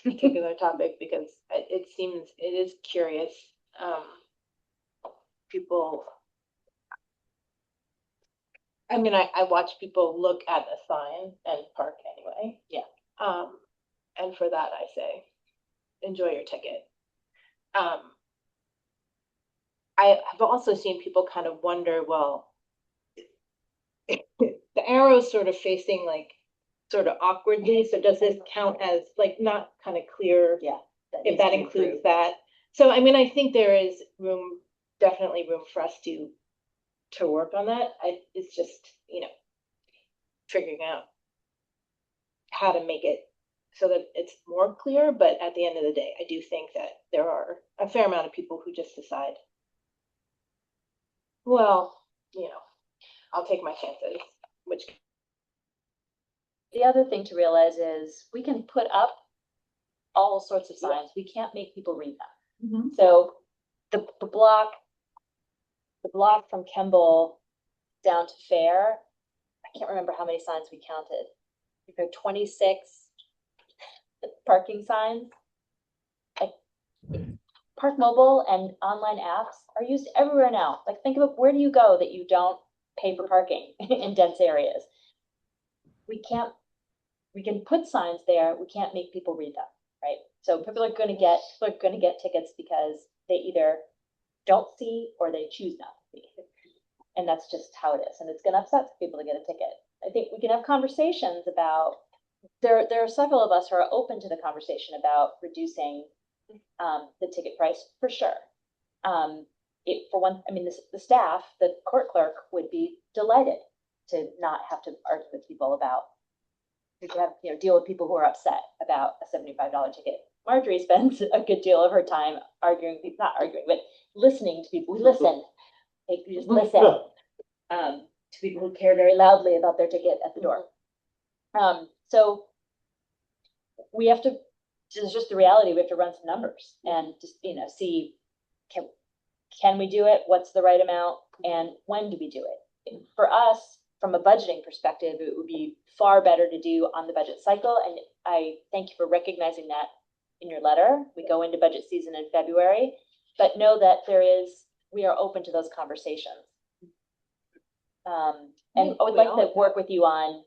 particular topic because it is curious. People, I mean, I watch people look at the sign and park anyway. Yeah. And for that, I say, enjoy your ticket. I have also seen people kind of wonder, well, the arrow's sort of facing like sort of awkwardly, so does this count as like not kind of clear? Yeah. If that includes that. So I mean, I think there is definitely room for us to work on that. It's just, figuring out how to make it so that it's more clear, but at the end of the day, I do think that there are a fair amount of people who just decide, well, I'll take my chances, which. The other thing to realize is we can put up all sorts of signs. We can't make people read them. So the block from Kemble down to Fair, I can't remember how many signs we counted. There are 26 parking signs. Park Mobile and online apps are used everywhere now. Like, think about, where do you go that you don't pay for parking in dense areas? We can put signs there. We can't make people read them, right? So people are going to get tickets because they either don't see or they choose not to see. and that's just how it is, and it's gonna upset people to get a ticket. I think we can have conversations about, there are several of us who are open to the conversation about reducing the ticket price for sure. It, for one, I mean, the staff, the court clerk would be delighted to not have to argue with people about, to have, you know, deal with people who are upset about a $75 ticket. Marjorie spends a good deal of her time arguing, not arguing, but listening to people. We listen. Like, we just listen to people who care very loudly about their ticket at the door. So we have to, it's just the reality, we have to run some numbers and just, you know, see, can we do it? What's the right amount? And when do we do it? For us, from a budgeting perspective, it would be far better to do on the budget cycle. And I thank you for recognizing that in your letter. We go into budget season in February, but know that we are open to those conversations. And I would like to work with you on,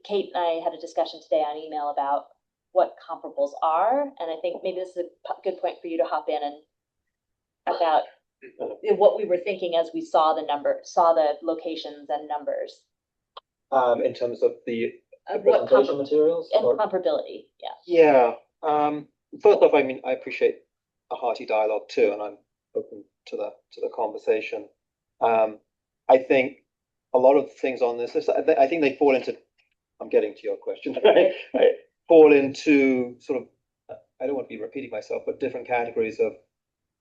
Kate and I had a discussion today on email about what comparables are. And I think maybe this is a good point for you to hop in and about what we were thinking as we saw the locations and numbers. In terms of the What presentation materials? and or- comparability, yeah. Yeah, first off, I mean, I appreciate a hearty dialogue too, and I'm open to the conversation. I think a lot of things on this list, I think they fall into, I'm getting to your question, right? Fall into sort of, I don't want to be repeating myself, but different categories of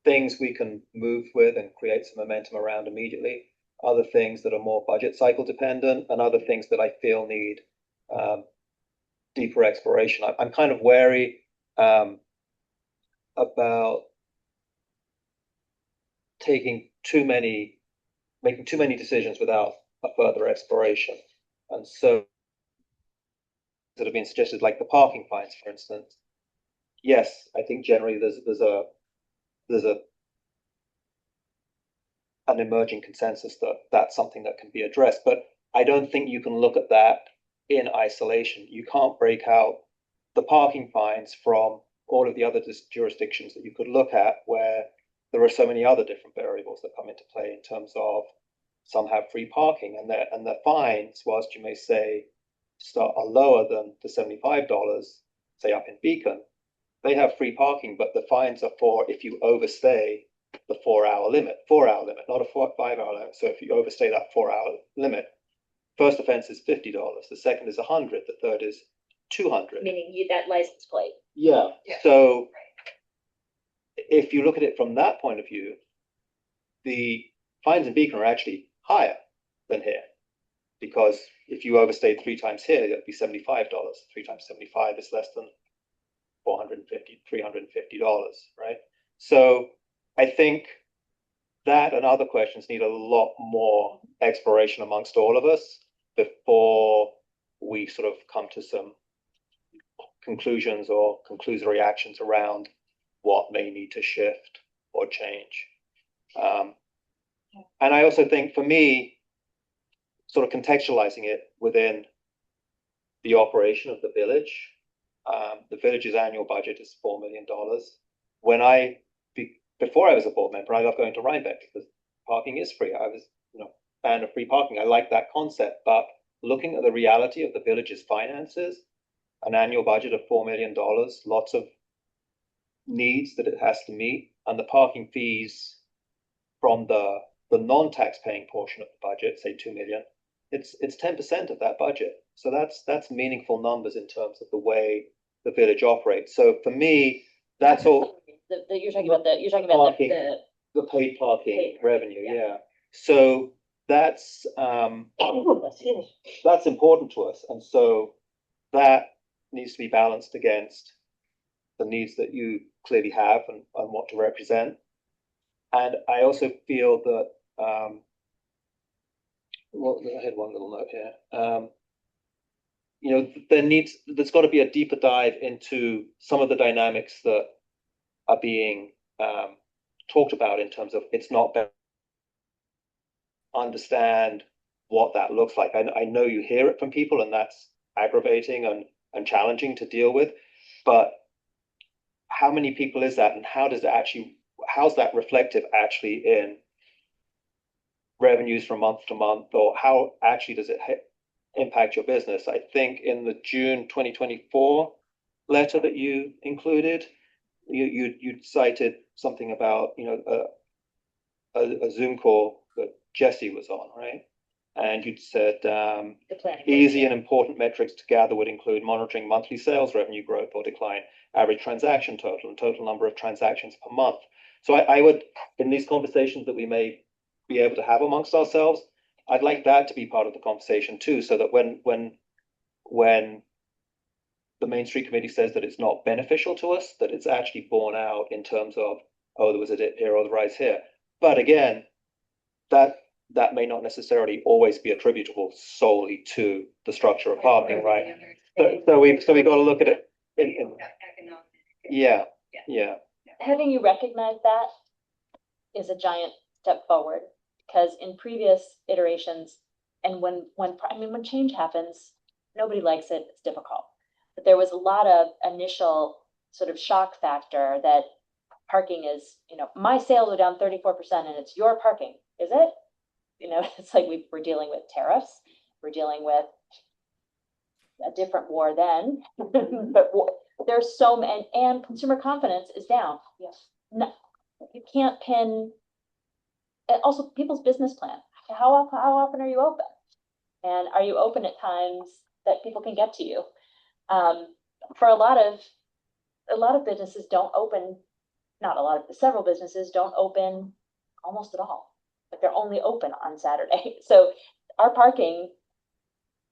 things we can move with and create some momentum around immediately, other things that are more budget cycle dependent, and other things that I feel need deeper exploration. I'm kind of wary about making too many decisions without a further exploration. And so that have been suggested, like the parking fines, for instance. Yes, I think generally there's an emerging consensus that that's something that can be addressed, but I don't think you can look at that in isolation. You can't break out the parking fines from all of the other jurisdictions that you could look at, where there are so many other different variables that come into play in terms of some have free parking, and their fines, whilst you may say are lower than the $75, say up in Beacon, they have free parking, but the fines are for if you overstay the 4-hour limit, not a 5-hour limit. So if you overstay that 4-hour limit, first offense is $50, the second is $100, the third is $200. Meaning that license plate. Yeah. So if you look at it from that point of view, the fines in Beacon are actually higher than here, because if you overstayed 3 times here, that'd be $75. 3 times 75 is less than $350, right? So I think that and other questions need a lot more exploration amongst all of us before we sort of come to some conclusions or conclusory actions around what may need to shift or change. And I also think, for me, sort of contextualizing it within the operation of the village, the village's annual budget is $4 million. Before I was a board member, I loved going to Rhinebeck because parking is free. I was, fan of free parking. I like that concept, but looking at the reality of the village's finances, an annual budget of $4 million, lots of needs that it has to meet, and the parking fees from the non-tax paying portion of the budget, say 2 million, it's 10% of that budget. So that's meaningful numbers in terms of the way the village operates. So for me, that's all. You're talking about the paid parking paid, revenue, yeah. yeah. So that's important to us, and so that needs to be balanced against the needs that you clearly have and want to represent. And I also feel that I had one little note here. There's got to be a deeper dive into some of the dynamics that are being talked about in terms of it's not better. Understand what that looks like. I know you hear it from people, and that's aggravating and challenging to deal with, but how many people is that, and how's that reflective actually in revenues from month to month, or how actually does it impact your business? I think in the June 2024 letter that you included, you cited something about, a Zoom call that Jesse was on, right? And you'd said The planning. easy and important metrics to gather would include monitoring monthly sales revenue growth or decline, average transaction total, and total number of transactions per month. So I would, in these conversations that we may be able to have amongst ourselves, I'd like that to be part of the conversation too, so that when the Main Street Committee says that it's not beneficial to us, that it's actually borne out in terms of, oh, there was a dip here or the rise here. But again, that may not necessarily always be attributable solely to the structure of parking, right? So we got to look at it in yeah. Having you recognize that is a giant step forward, because in previous iterations, and when change happens, nobody likes it, it's difficult. But there was a lot of initial sort of shock factor that parking is, my sales are down 34% and it's your parking, is it? It's like we're dealing with tariffs, we're dealing with a different war then, but there's so many, and consumer confidence is down. Yes. No, you can't pin, and also people's business plan. How often are you open? And are you open at times that people can get to you? For a lot of businesses don't open, several businesses don't open almost at all. Like they're only open on Saturday. So our parking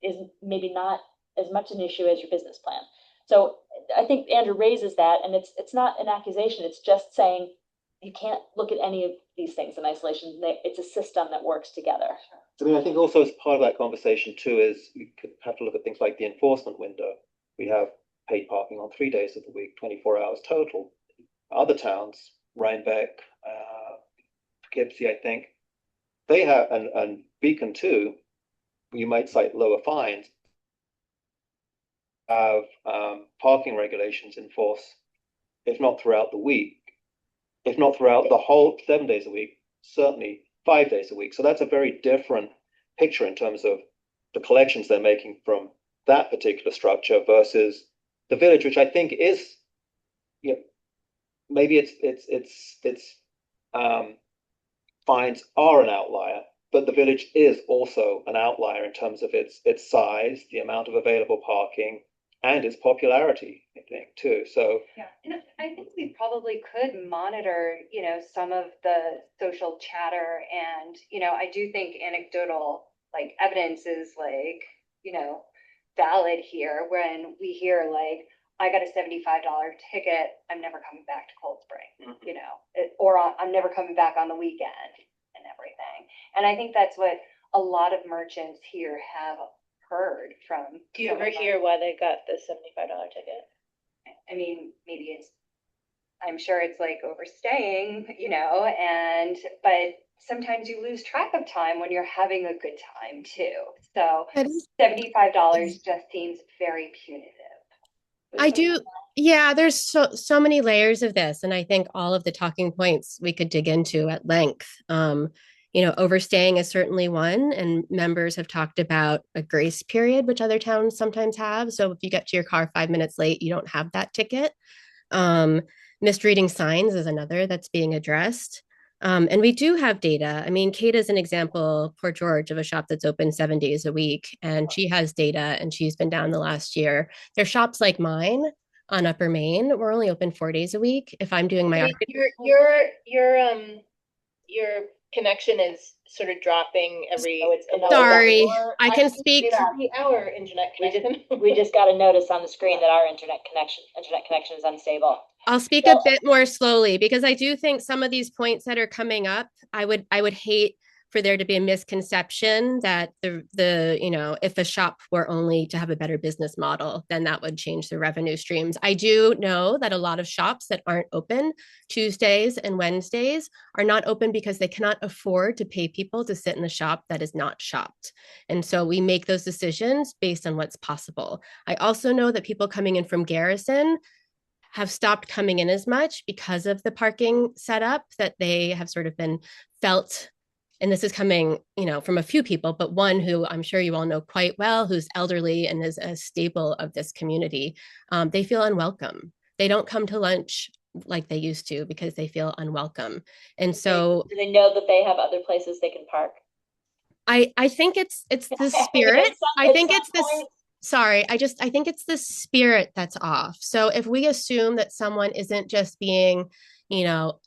is maybe not as much an issue as your business plan. So I think Andrew raises that, and it's not an accusation. It's just saying you can't look at any of these things in isolation. It's a system that works together. I mean, I think also as part of that conversation too is we could have to look at things like the enforcement window. We have paid parking on 3 days of the week, 24 hours total. Other towns, Rhinebeck, Poughkeepsie, I think, they have, and Beacon too, you might cite lower fines, have parking regulations in force, if not throughout the week, if not throughout the whole 7 days a week, certainly 5 days a week. So that's a very different picture in terms of the collections they're making from that particular structure versus the village, which I think is, maybe it's fines are an outlier, but the village is also an outlier in terms of its size, the amount of available parking, and its popularity, I think, too. So yeah, and I think we probably could monitor, some of the social chatter, and I do think anecdotal evidence is valid here when we hear I got a $75 ticket, I'm never coming back to Cold Spring, or I'm never coming back on the weekend and everything. And I think that's what a lot of merchants here have heard from. Do you ever hear why they got the $75 ticket? I mean, maybe I'm sure it's overstaying, but sometimes you lose track of time when you're having a good time too. So $75 just seems very punitive. I do. Yeah, there's so many layers of this, and I think all of the talking points we could dig into at length. Overstaying is certainly one, and members have talked about a grace period, which other towns sometimes have. So if you get to your car 5 minutes late, you don't have that ticket. Misreading signs is another that's being addressed. And we do have data. I mean, Kate is an example, Port George, of a shop that's open 7 days a week, and she has data, and she's been down the last year. There's shops like mine on Upper Main. We're only open 4 days a week. If I'm doing my your connection is sort of dropping every. Sorry, I can speak. Our internet connection. We just got a notice on the screen that our internet connection is unstable. I'll speak a bit more slowly, because I do think some of these points that are coming up, I would hate for there to be a misconception that if a shop were only to have a better business model, then that would change the revenue streams. I do know that a lot of shops that aren't open Tuesdays and Wednesdays are not open because they cannot afford to pay people to sit in the shop that is not shopped. And so we make those decisions based on what's possible. I also know that people coming in from Garrison have stopped coming in as much because of the parking setup, that they have sort of been felt and this is coming, from a few people, but one who I'm sure you all know quite well, who's elderly and is a staple of this community, they feel unwelcome. They don't come to lunch like they used to because they feel unwelcome. And so Do they know that they have other places they can park? I think it's the spirit. I think it's this sorry, I think it's the spirit that's off. So if we assume that someone isn't just being, you know,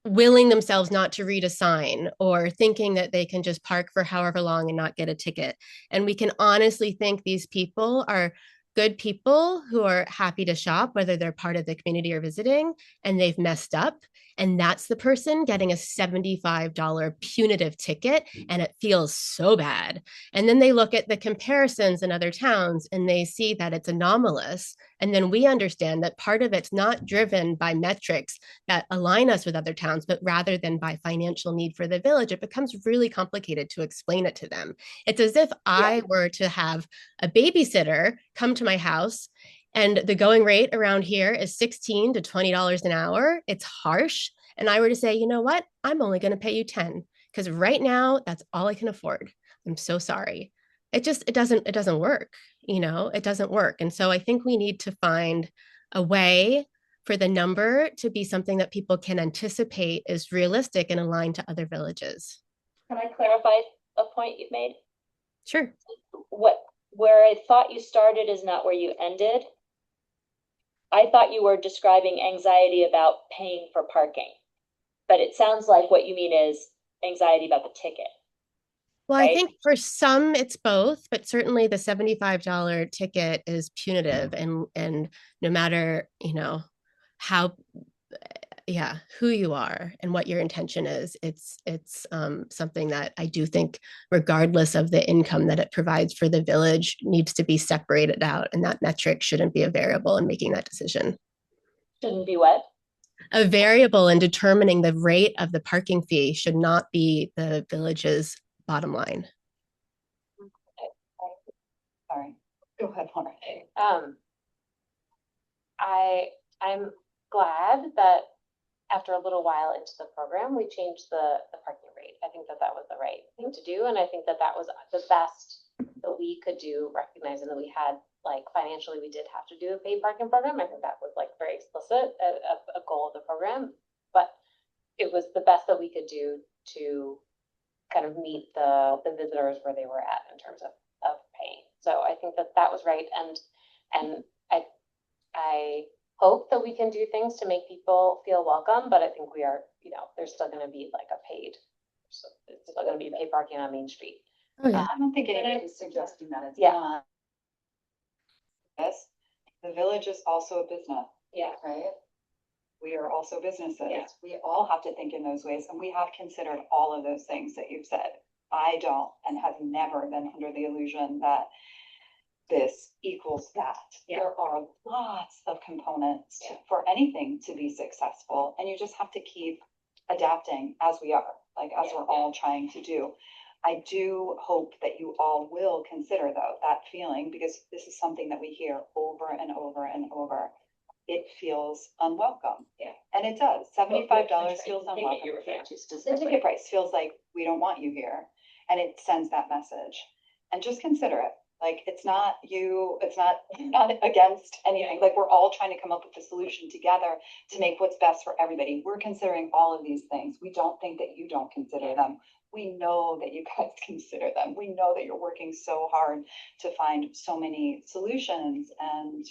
willing themselves not to read a sign or thinking that they can just park for however long and not get a ticket, and we can honestly think these people are good people who are happy to shop, whether they're part of the community or visiting, and they've messed up. And that's the person getting a $75 punitive ticket, and it feels so bad. And then they look at the comparisons in other towns and they see that it's anomalous. And then we understand that part of it's not driven by metrics that align us with other towns, but rather than by financial need for the village. It becomes really complicated to explain it to them. It's as if I were to have a babysitter come to my house, and the going rate around here is $16 to $20 an hour. It's harsh. And I were to say, you know what? I'm only going to pay you 10 because right now that's all I can afford. I'm so sorry. It doesn't work. It doesn't work. And so I think we need to find a way for the number to be something that people can anticipate is realistic and aligned to other villages. Can I clarify a point you've made? Sure. Where I thought you started is not where you ended. I thought you were describing anxiety about paying for parking, but it sounds like what you mean is anxiety about the ticket. Well, right? I think for some it's both, but certainly the $75 ticket is punitive, and no matter, how who you are and what your intention is, it's something that I do think, regardless of the income that it provides for the village, needs to be separated out, and that metric shouldn't be a variable in making that decision. Shouldn't be what? A variable in determining the rate of the parking fee should not be the village's bottom line. Sorry, go ahead, Laura. I'm glad that after a little while into the program, we changed the parking rate. I think that was the right thing to do. And I think that was the best that we could do, recognizing that we had, like, financially, we did have to do a paid parking program. I think that was, like, very explicit, a goal of the program, but it was the best that we could do to kind of meet the visitors where they were at in terms of paying. So I think that was right. And I hope that we can do things to make people feel welcome, but I think we are, there's still going to be like a paid, so it's still going to be paid parking on Main Street. Oh, yeah. I don't think anybody's suggesting that it's Yeah. not. Yes, the village is also a business, Yeah. right? We are also businesses. Yeah. We all have to think in those ways, and we have considered all of those things that you've said. I don't, and have never been under the illusion that this equals that. Yeah. There are lots of components for anything to be successful, and you just have to keep adapting as we are, like as we're all trying to do. I do hope that you all will consider, though, that feeling, because this is something that we hear over and over and over. It feels unwelcome. Yeah. And it does. $75 feels unwelcome. The ticket price feels like we don't want you here, and it sends that message. And just consider it. Like, it's not not against anything. Like, we're all trying to come up with a solution together to make what's best for everybody. We're considering all of these things. We don't think that you don't consider them. We know that you guys consider them. We know that you're working so hard to find so many solutions, and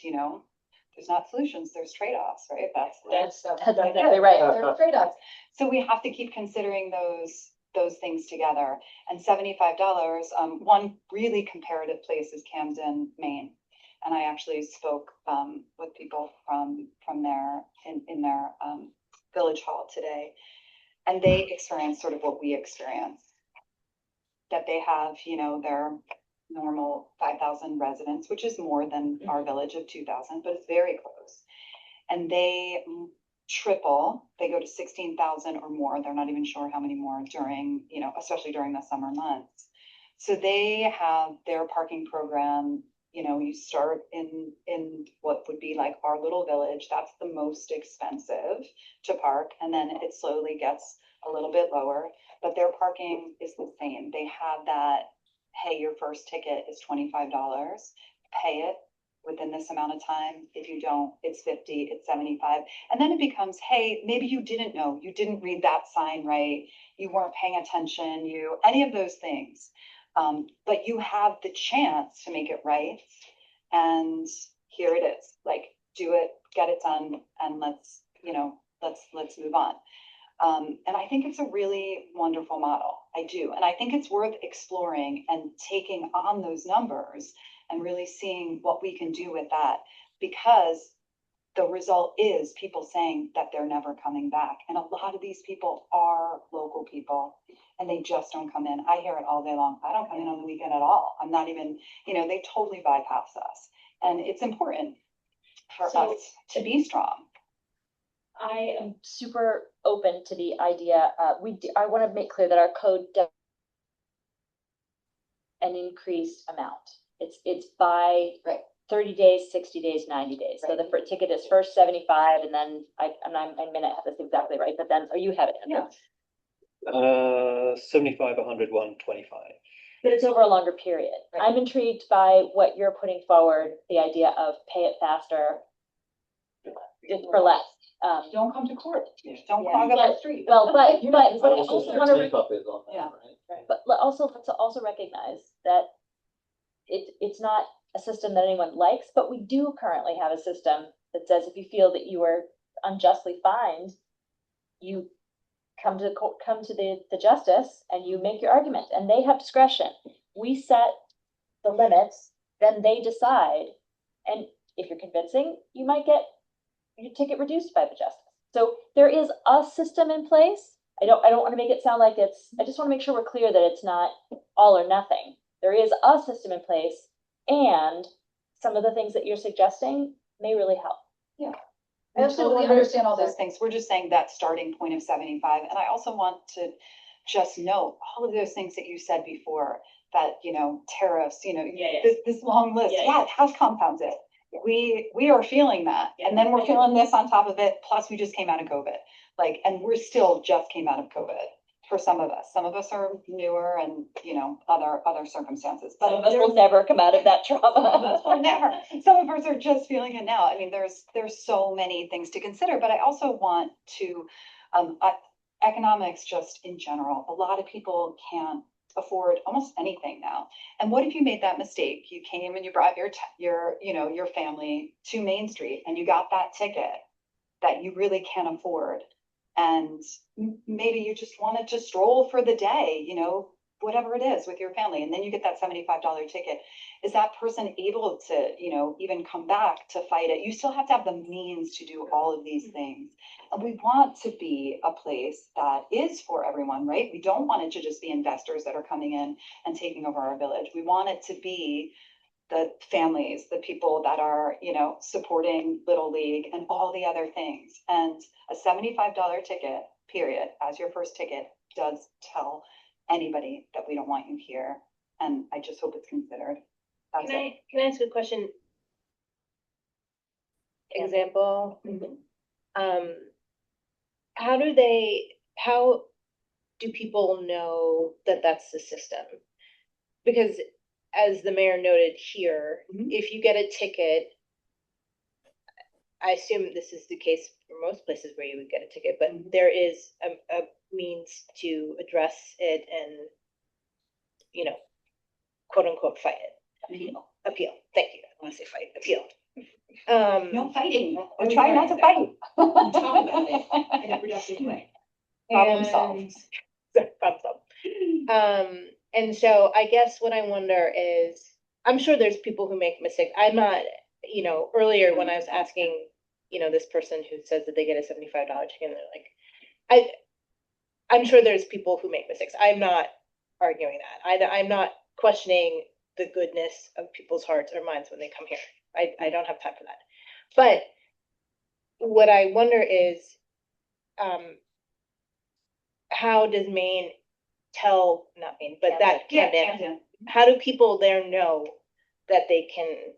there's not solutions, there's trade-offs, right? That's exactly right. There are trade-offs. So we have to keep considering those things together. And $75, one really comparative place is Camden, Maine. And I actually spoke with people from there in their village hall today. And they experience sort of what we experience. That they have, their normal 5,000 residents, which is more than our village of 2,000, but it's very close. And they triple, they go to 16,000 or more. They're not even sure how many more during, especially during the summer months. So they have their parking program. You start in what would be like our little village. That's the most expensive to park. And then it slowly gets a little bit lower, but their parking is the same. They have that, hey, your first ticket is $25, pay it within this amount of time. If you don't, it's 50, it's 75. And then it becomes, hey, maybe you didn't know, you didn't read that sign right, you weren't paying attention, any of those things. But you have the chance to make it right. And here it is, like, do it, get it done, and let's move on. And I think it's a really wonderful model. I do. And I think it's worth exploring and taking on those numbers and really seeing what we can do with that, because the result is people saying that they're never coming back. And a lot of these people are local people and they just don't come in. I hear it all day long. I don't come in on the weekend at all. I'm not even, they totally bypass us. And it's important for us to be strong. I am super open to the idea. I want to make clear that our code does an increased amount. It's by Right. 30 days, 60 days, 90 days. So the ticket is first 75, and then I may not have this exactly right, but then, or you have it. Yeah. 75, 100, 125. But it's over a longer period. Right. I'm intrigued by what you're putting forward, the idea of pay it faster for less. Don't come to court. Don't Yeah. clog up our street. Well, but I also want to, Yeah. but let's also recognize that it's not a system that anyone likes, but we do currently have a system that says if you feel that you were unjustly fined, you come to the justice and you make your argument, and they have discretion. We set the limits, then they decide, and if you're convincing, you might get your ticket reduced by the justice. So there is a system in place. I don't want to make it sound like I just want to make sure we're clear that it's not all or nothing. There is a system in place, and some of the things that you're suggesting may really help. Yeah. I absolutely understand all those things. We're just saying that starting point of 75. And I also want to just note all of those things that you said before, that, tariffs, this long list. Yeah, it has compounded. We are feeling that. And then we're feeling this on top of it. Plus we just came out of COVID. And we're still just came out of COVID for some of us. Some of us are newer and, other circumstances. But some of us will never come out of that trauma. Never. Some of us are just feeling it now. I mean, there's so many things to consider, but I also want to, economics just in general, a lot of people can't afford almost anything now. And what if you made that mistake? You came and you brought your family to Main Street and you got that ticket that you really can't afford. And maybe you just wanted to stroll for the day, whatever it is with your family. And then you get that $75 ticket. Is that person able to, even come back to fight it? You still have to have the means to do all of these things. And we want to be a place that is for everyone, right? We don't want it to just be investors that are coming in and taking over our village. We want it to be the families, the people that are, supporting Little League and all the other things. And a $75 ticket, period, as your first ticket does tell anybody that we don't want you here. And I just hope it's considered. That's it. Can I ask a question? Example. How do people know that that's the system? Because as the mayor noted here, if you get a ticket, I assume this is the case for most places where you would get a ticket, but there is a means to address it and, quote unquote, fight it. Appeal. Thank you. I want to say fight. Appeal. No fighting. We're trying not to fight. Talk about it in a productive way. Problem solved. Problem solved. And so I guess what I wonder is, I'm sure there's people who make mistakes. I'm not, earlier when I was asking, this person who says that they get a $75 ticket, and they're like, I'm sure there's people who make mistakes. I'm not arguing that. I'm not questioning the goodness of people's hearts or minds when they come here. I don't have time for that. But what I wonder is, how does Maine not Maine, but that Camden, how do people there know that they can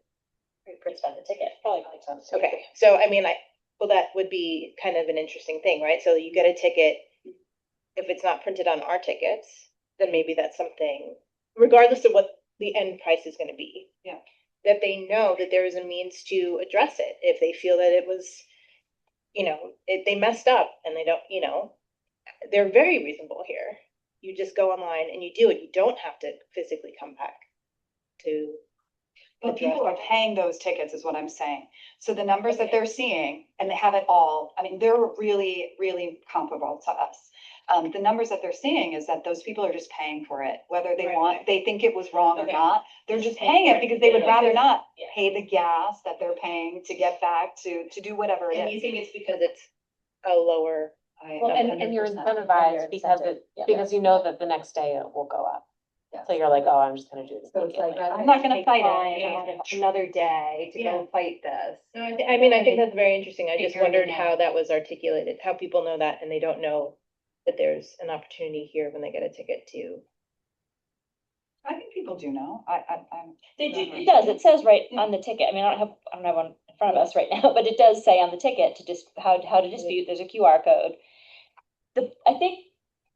Spend the ticket. Probably makes sense. Okay, so I mean, well, that would be kind of an interesting thing, right? So you get a ticket, if it's not printed on our tickets, then maybe that's something, regardless of what the end price is gonna be. Yeah. That they know that there is a means to address it, if they feel that it was, they messed up and they don't, they're very reasonable here. You just go online and you do it, you don't have to physically come back to. But people are paying those tickets is what I'm saying. So the numbers that they're seeing, and they have it all, I mean, they're really, really comparable to us. The numbers that they're seeing is that those people are just paying for it, whether they Right. they think it was wrong or Okay. not. They're just paying it because they would rather not pay the gas that they're paying to get back to do whatever it And you is. think it's because it's a lower, Well, and you're incentivized because because you know that the next day it will go up. So you're like, oh, I'm just gonna do this. So it's like, Rather I'm not than gonna take fight time it. and Another day to Yeah. go fight this. no, I mean, I think that's very interesting. I just Figuring it wondered how out. that was articulated, how people know that and they don't know that there's an opportunity here when they get a ticket to. I think people do know. I'm. It does, it says right on the ticket, I mean, I don't have one in front of us right now, but it does say on the ticket to just, how to dispute, there's a QR code. I think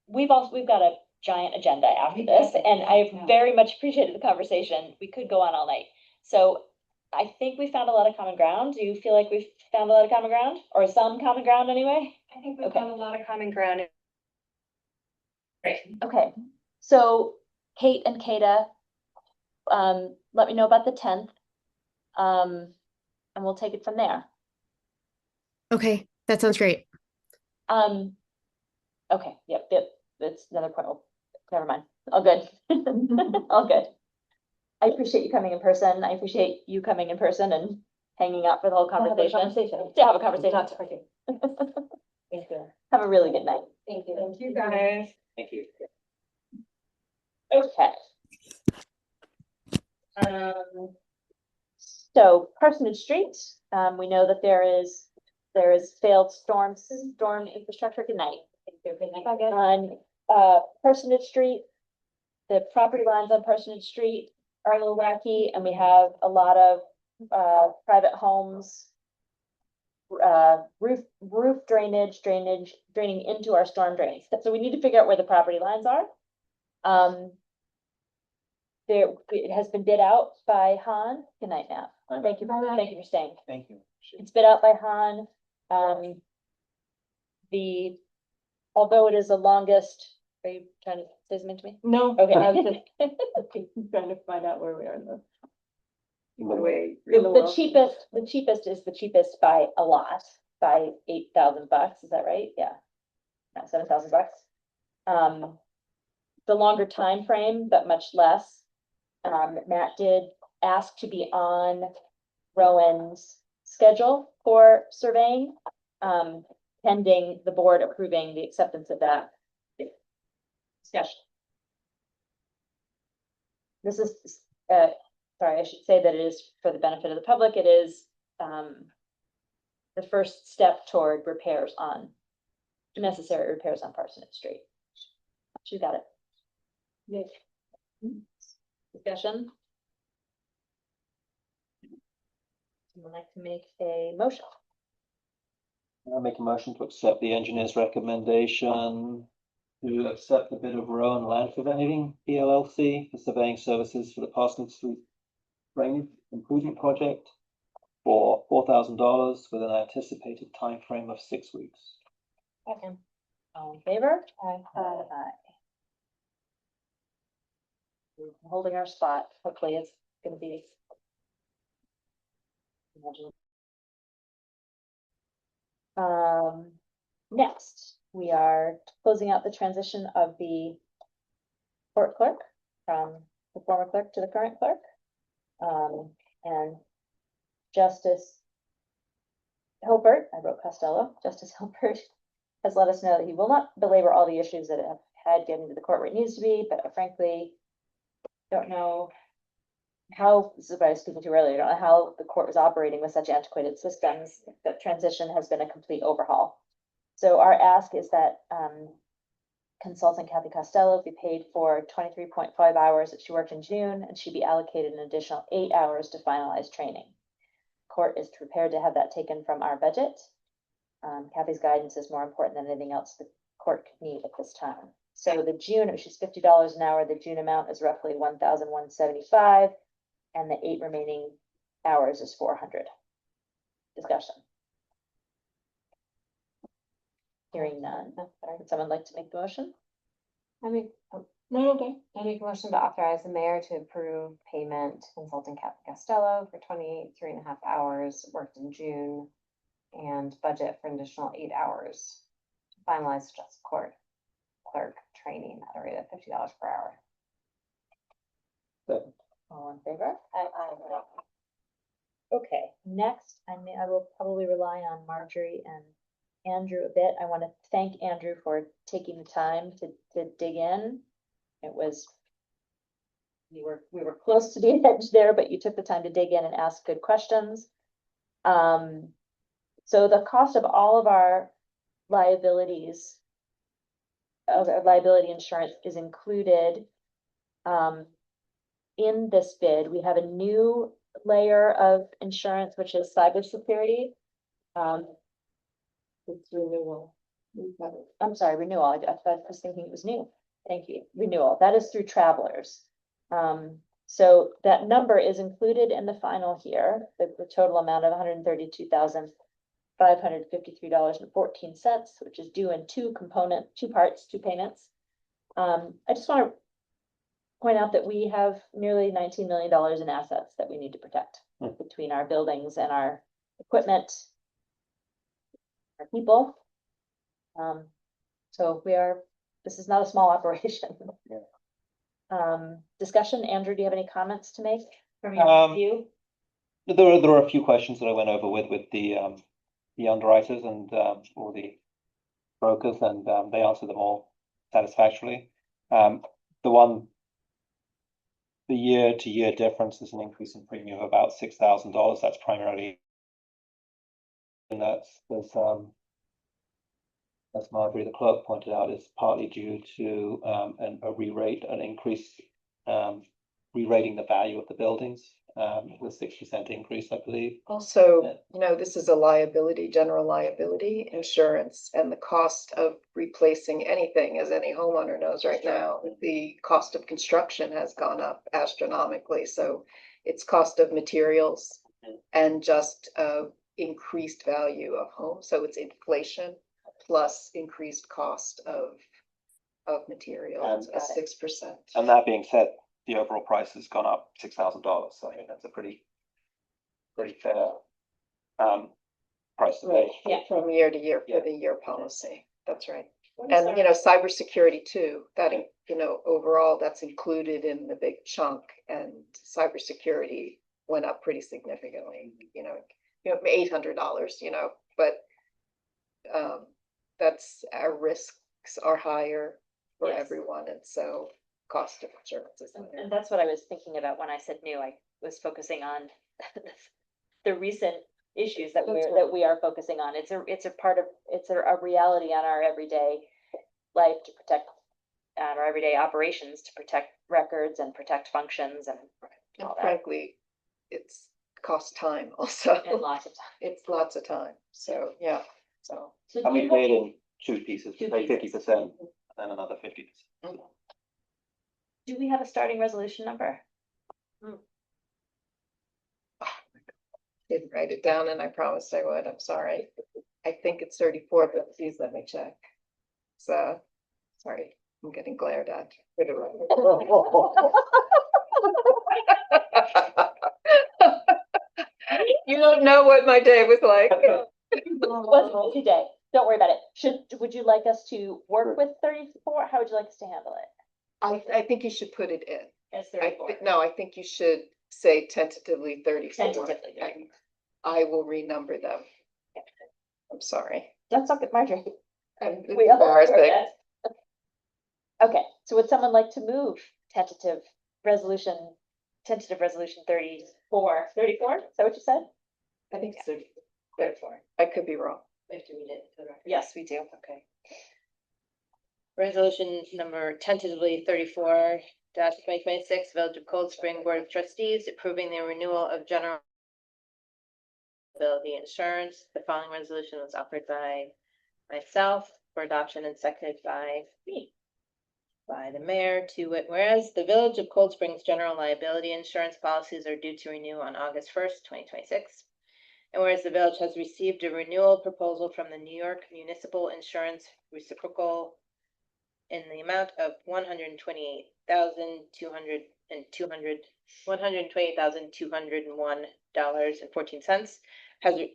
we've got a giant agenda after this, and I Yeah. very much appreciated the conversation, we could go on all night. So I think we found a lot of common ground, do you feel like we've found a lot of common ground, or some common ground anyway? I think we've Okay. found a lot of common ground. Okay, so Kate and Kata, let me know about the 10th. And we'll take it from there. Okay, that sounds great. Okay, yep, that's another point. Oh, never mind. All good. All good. I appreciate you coming in person. I appreciate you coming in person and hanging out for the whole conversation. To have a conversation. Not to forget. Thank you. Have a really good night. Thank you. Thank you, guys. Thank you. Okay. So Parsonage Street, we know that there is failed storm infrastructure. Good night. On Parsonage Street, the property lines on Parsonage Street are a little wacky, and we have a lot of private homes. Roof drainage draining into our storm drains. So we need to figure out where the property lines are. It has been bid out by Han. Good night, Matt. Thank you for staying. Thank you. It's bid out by Han. Although it is the longest, are you trying to say something to me? No. Okay. I was just trying to find out where we are in the way. in the The world. cheapest is the cheapest by a lot, by $8,000, is that right? Yeah. No, $7,000. The longer time frame, but much less. Matt did ask to be on Rowan's schedule for surveying, pending the board approving the acceptance of that discussion. This is, sorry, I should say that it is for the benefit of the public. It is the first step toward necessary repairs on Parsonage Street. You got it. Yes. Discussion? Someone like to make a motion? I'll make a motion to accept the engineer's recommendation to accept the bid of Rowan Land Surveying PLLC for surveying services for the Parsonage Street Drainage Improvement Project for $4,000 with an anticipated time frame of 6 weeks. Second. All in favor? Aye. We're holding our spot. Hopefully it's gonna be. Next, we are closing out the transition of the court clerk from the former clerk to the current clerk. And Justice Hilbert, I wrote Costello, Justice Hilbert has let us know that he will not belabor all the issues that have had getting to the court where it needs to be, but frankly, don't know how, this is what I was speaking to earlier, I don't know how the court was operating with such antiquated systems. The transition has been a complete overhaul. So our ask is that consultant Kathy Costello be paid for 23.5 hours that she worked in June, and she be allocated an additional 8 hours to finalize training. Court is prepared to have that taken from our budget. Kathy's guidance is more important than anything else the court could meet at this time. So the June, which is $50 an hour, the June amount is roughly 1,175, and the 8 remaining hours is 400. Discussion. Hearing none. Would someone like to make the motion? I mean, no, okay. I make a motion to authorize the mayor to approve payment to consultant Castello for 23.5 hours worked in June and budget for an additional 8 hours to finalize the justice court clerk training at a rate of $50 per hour. All in favor? Okay, next, I will probably rely on Marjorie and Andrew a bit. I want to thank Andrew for taking the time to dig in. It was, we were close to the edge there, but you took the time to dig in and ask good questions. So the cost of all of our liabilities, of our liability insurance, is included in this bid. We have a new layer of insurance, which is cybersecurity. It's renewal. I'm sorry, renewal. I was thinking it was new. Thank you. Renewal. That is through Travelers. So that number is included in the final here, the total amount of $132,553.14, which is due in two parts, two payments. I just want to point out that we have nearly $19 million in assets that we need to protect between our buildings and our equipment, our people. So this is not a small operation. Discussion, Andrew, do you have any comments to make from your view? There are a few questions that I went over with the underwriters and or the brokers, and they answered them all satisfactorily. The year-to-year difference is an increase in premium of about $6,000. That's primarily, and as Marjorie, the clerk, pointed out, is partly due to an increase, re-rating the value of the buildings, with 6% increase, I believe. Also, this is a liability, general liability insurance, and the cost of replacing anything, as any homeowner knows right now, the cost of construction has gone up astronomically. So it's cost of materials and just increased value of homes. So it's inflation plus increased cost of materials, 6%. And that being said, the overall price has gone up $6,000. So I think that's a pretty fair price to pay. Yeah. From year to year for the year policy. That's right. And cybersecurity too, that overall that's included in the big chunk, and cybersecurity went up pretty significantly, $800, but that's, our risks are higher for everyone, and so cost of insurance is higher. And that's what I was thinking about when I said new. I was focusing on the recent issues that we are focusing on. It's a reality on our everyday life to protect, our everyday operations to protect records and protect functions and all that. Frankly, it's cost time also. And lots of time. It's lots of time. So, yeah. So And we paid in two pieces. We paid 50% and then another 50%. Do we have a starting resolution number? didn't write it down, and I promised I would. I'm sorry. I think it's 34, but please let me check. So, sorry, I'm getting glared at. You don't know what my day was like. Wasn't today. Don't worry about it. Would you like us to work with 34? How would you like us to handle it? I think you should put it in. As 34. No, I think you should say tentatively 34. Tentatively. I will renumber them. I'm sorry. That's okay, Marjorie. It's We all embarrassing. Okay, so would someone like to move tentative resolution 34? 34? Is that what you said? I think it's 34. I could be wrong. We have to read it. Yes, we do. Okay. Resolution number tentatively 34-2026, Village of Cold Spring Board of Trustees approving the renewal of general liability insurance. The following resolution was offered by myself, for adoption and seconded by me. By the mayor to it, whereas the Village of Cold Springs general liability insurance policies are due to renew on August 1st, 2026. And whereas the village has received a renewal proposal from the New York Municipal Insurance Reciprocal in the amount of $128,201.14,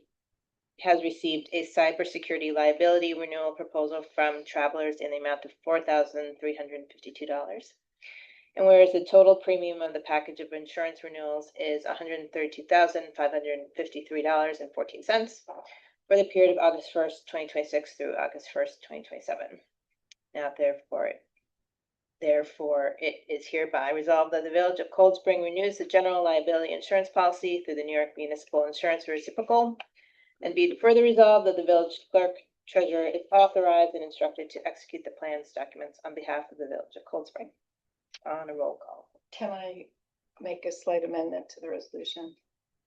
has received a cybersecurity liability renewal proposal from Travelers in the amount of $4,352. And whereas the total premium of the package of insurance renewals is $132,553.14 for the period of August 1st, 2026 through August 1st, 2027. Now, therefore, it is hereby resolved that the Village of Cold Spring renews the general liability insurance policy through the New York Municipal Insurance Reciprocal. And be it further resolved that the village clerk treasurer is authorized and instructed to execute the plans documents on behalf of the Village of Cold Spring. On a roll call. Can I make a slight amendment to the resolution?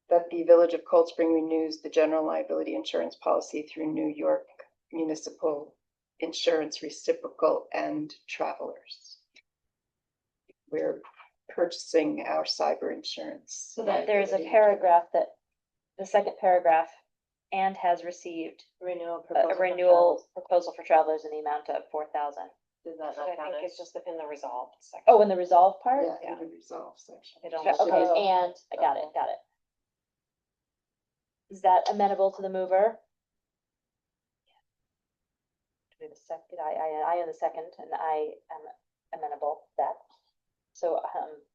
That the Village of Cold Spring renews the general liability insurance policy through New York Municipal Insurance Reciprocal and Travelers. We're purchasing our cyber insurance. So that there's a paragraph that, the second paragraph, and has received Renewal a renewal proposal for travelers in the amount of 4,000. Does that So I think it's just in the resolved section. Oh, in the resolve part? Yeah, in the resolve section. It almost Okay, shows- and I got it. Is that amenable to the mover? Do we have a second? I am the second, and I am amenable to that. So,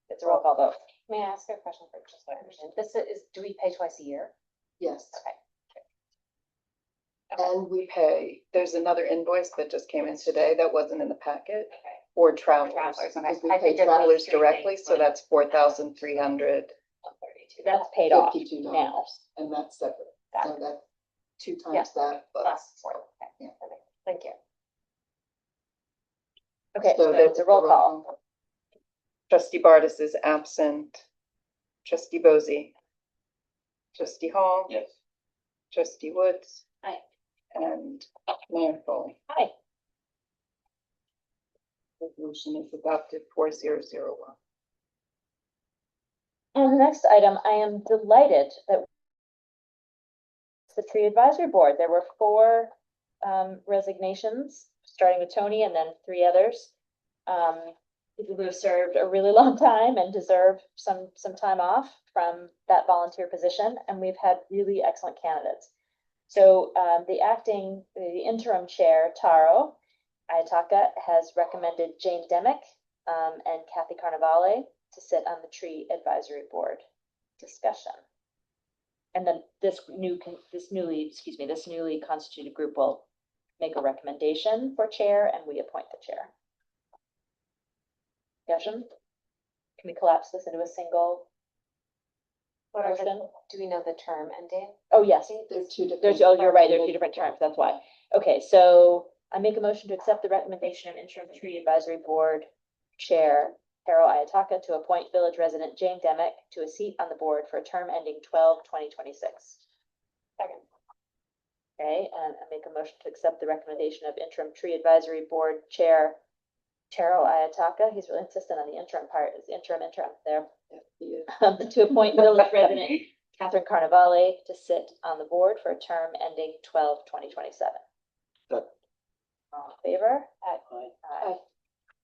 it's a roll call vote. May I ask a question for just so I understand? This is, do we pay twice a year? Yes. Okay. And we pay, there's another invoice that just came in today that wasn't in the packet for travelers. Travelers, okay. Because we I pay figured those travelers three directly, things so would- that's $4,352. That's paid off now. And that's separate. Got So that two Yeah. times that Plus plus. four. Okay. Yeah. Thank you. Okay, so there's it's a roll call. Trustee Bartis is absent. Trustee Bozzi. Trustee Hall. Yes. Trustee Woods. Aye. And Mayor Foley. Hi. Resolution is adopted 4001. On the next item, I am delighted that the Tree Advisory Board, there were 4 resignations, starting with Tony and then 3 others. People who have served a really long time and deserve some time off from that volunteer position, and we've had really excellent candidates. So the interim chair, Taro Ayataka, has recommended Jane Demick and Kathy Carnavale to sit on the Tree Advisory Board. Discussion. And then this newly constituted group will make a recommendation for chair, and we appoint the chair. Discussion? Can we collapse this into a single motion? Do we know the term ending? Oh, yes. There's 2 different. You're right, there are 2 different terms, that's why. Okay, so I make a motion to accept the recommendation of interim tree advisory board chair Carol Ayataka to appoint village resident Jane Demick to a seat on the board for a term ending 12/2026. Second. Okay, and I make a motion to accept the recommendation of interim tree advisory board chair Carol Ayataka. He's really insistent on the interim part, is interim there. To appoint village resident Catherine Carnavale to sit on the board for a term ending 12/2027. Second. All in favor? Aye.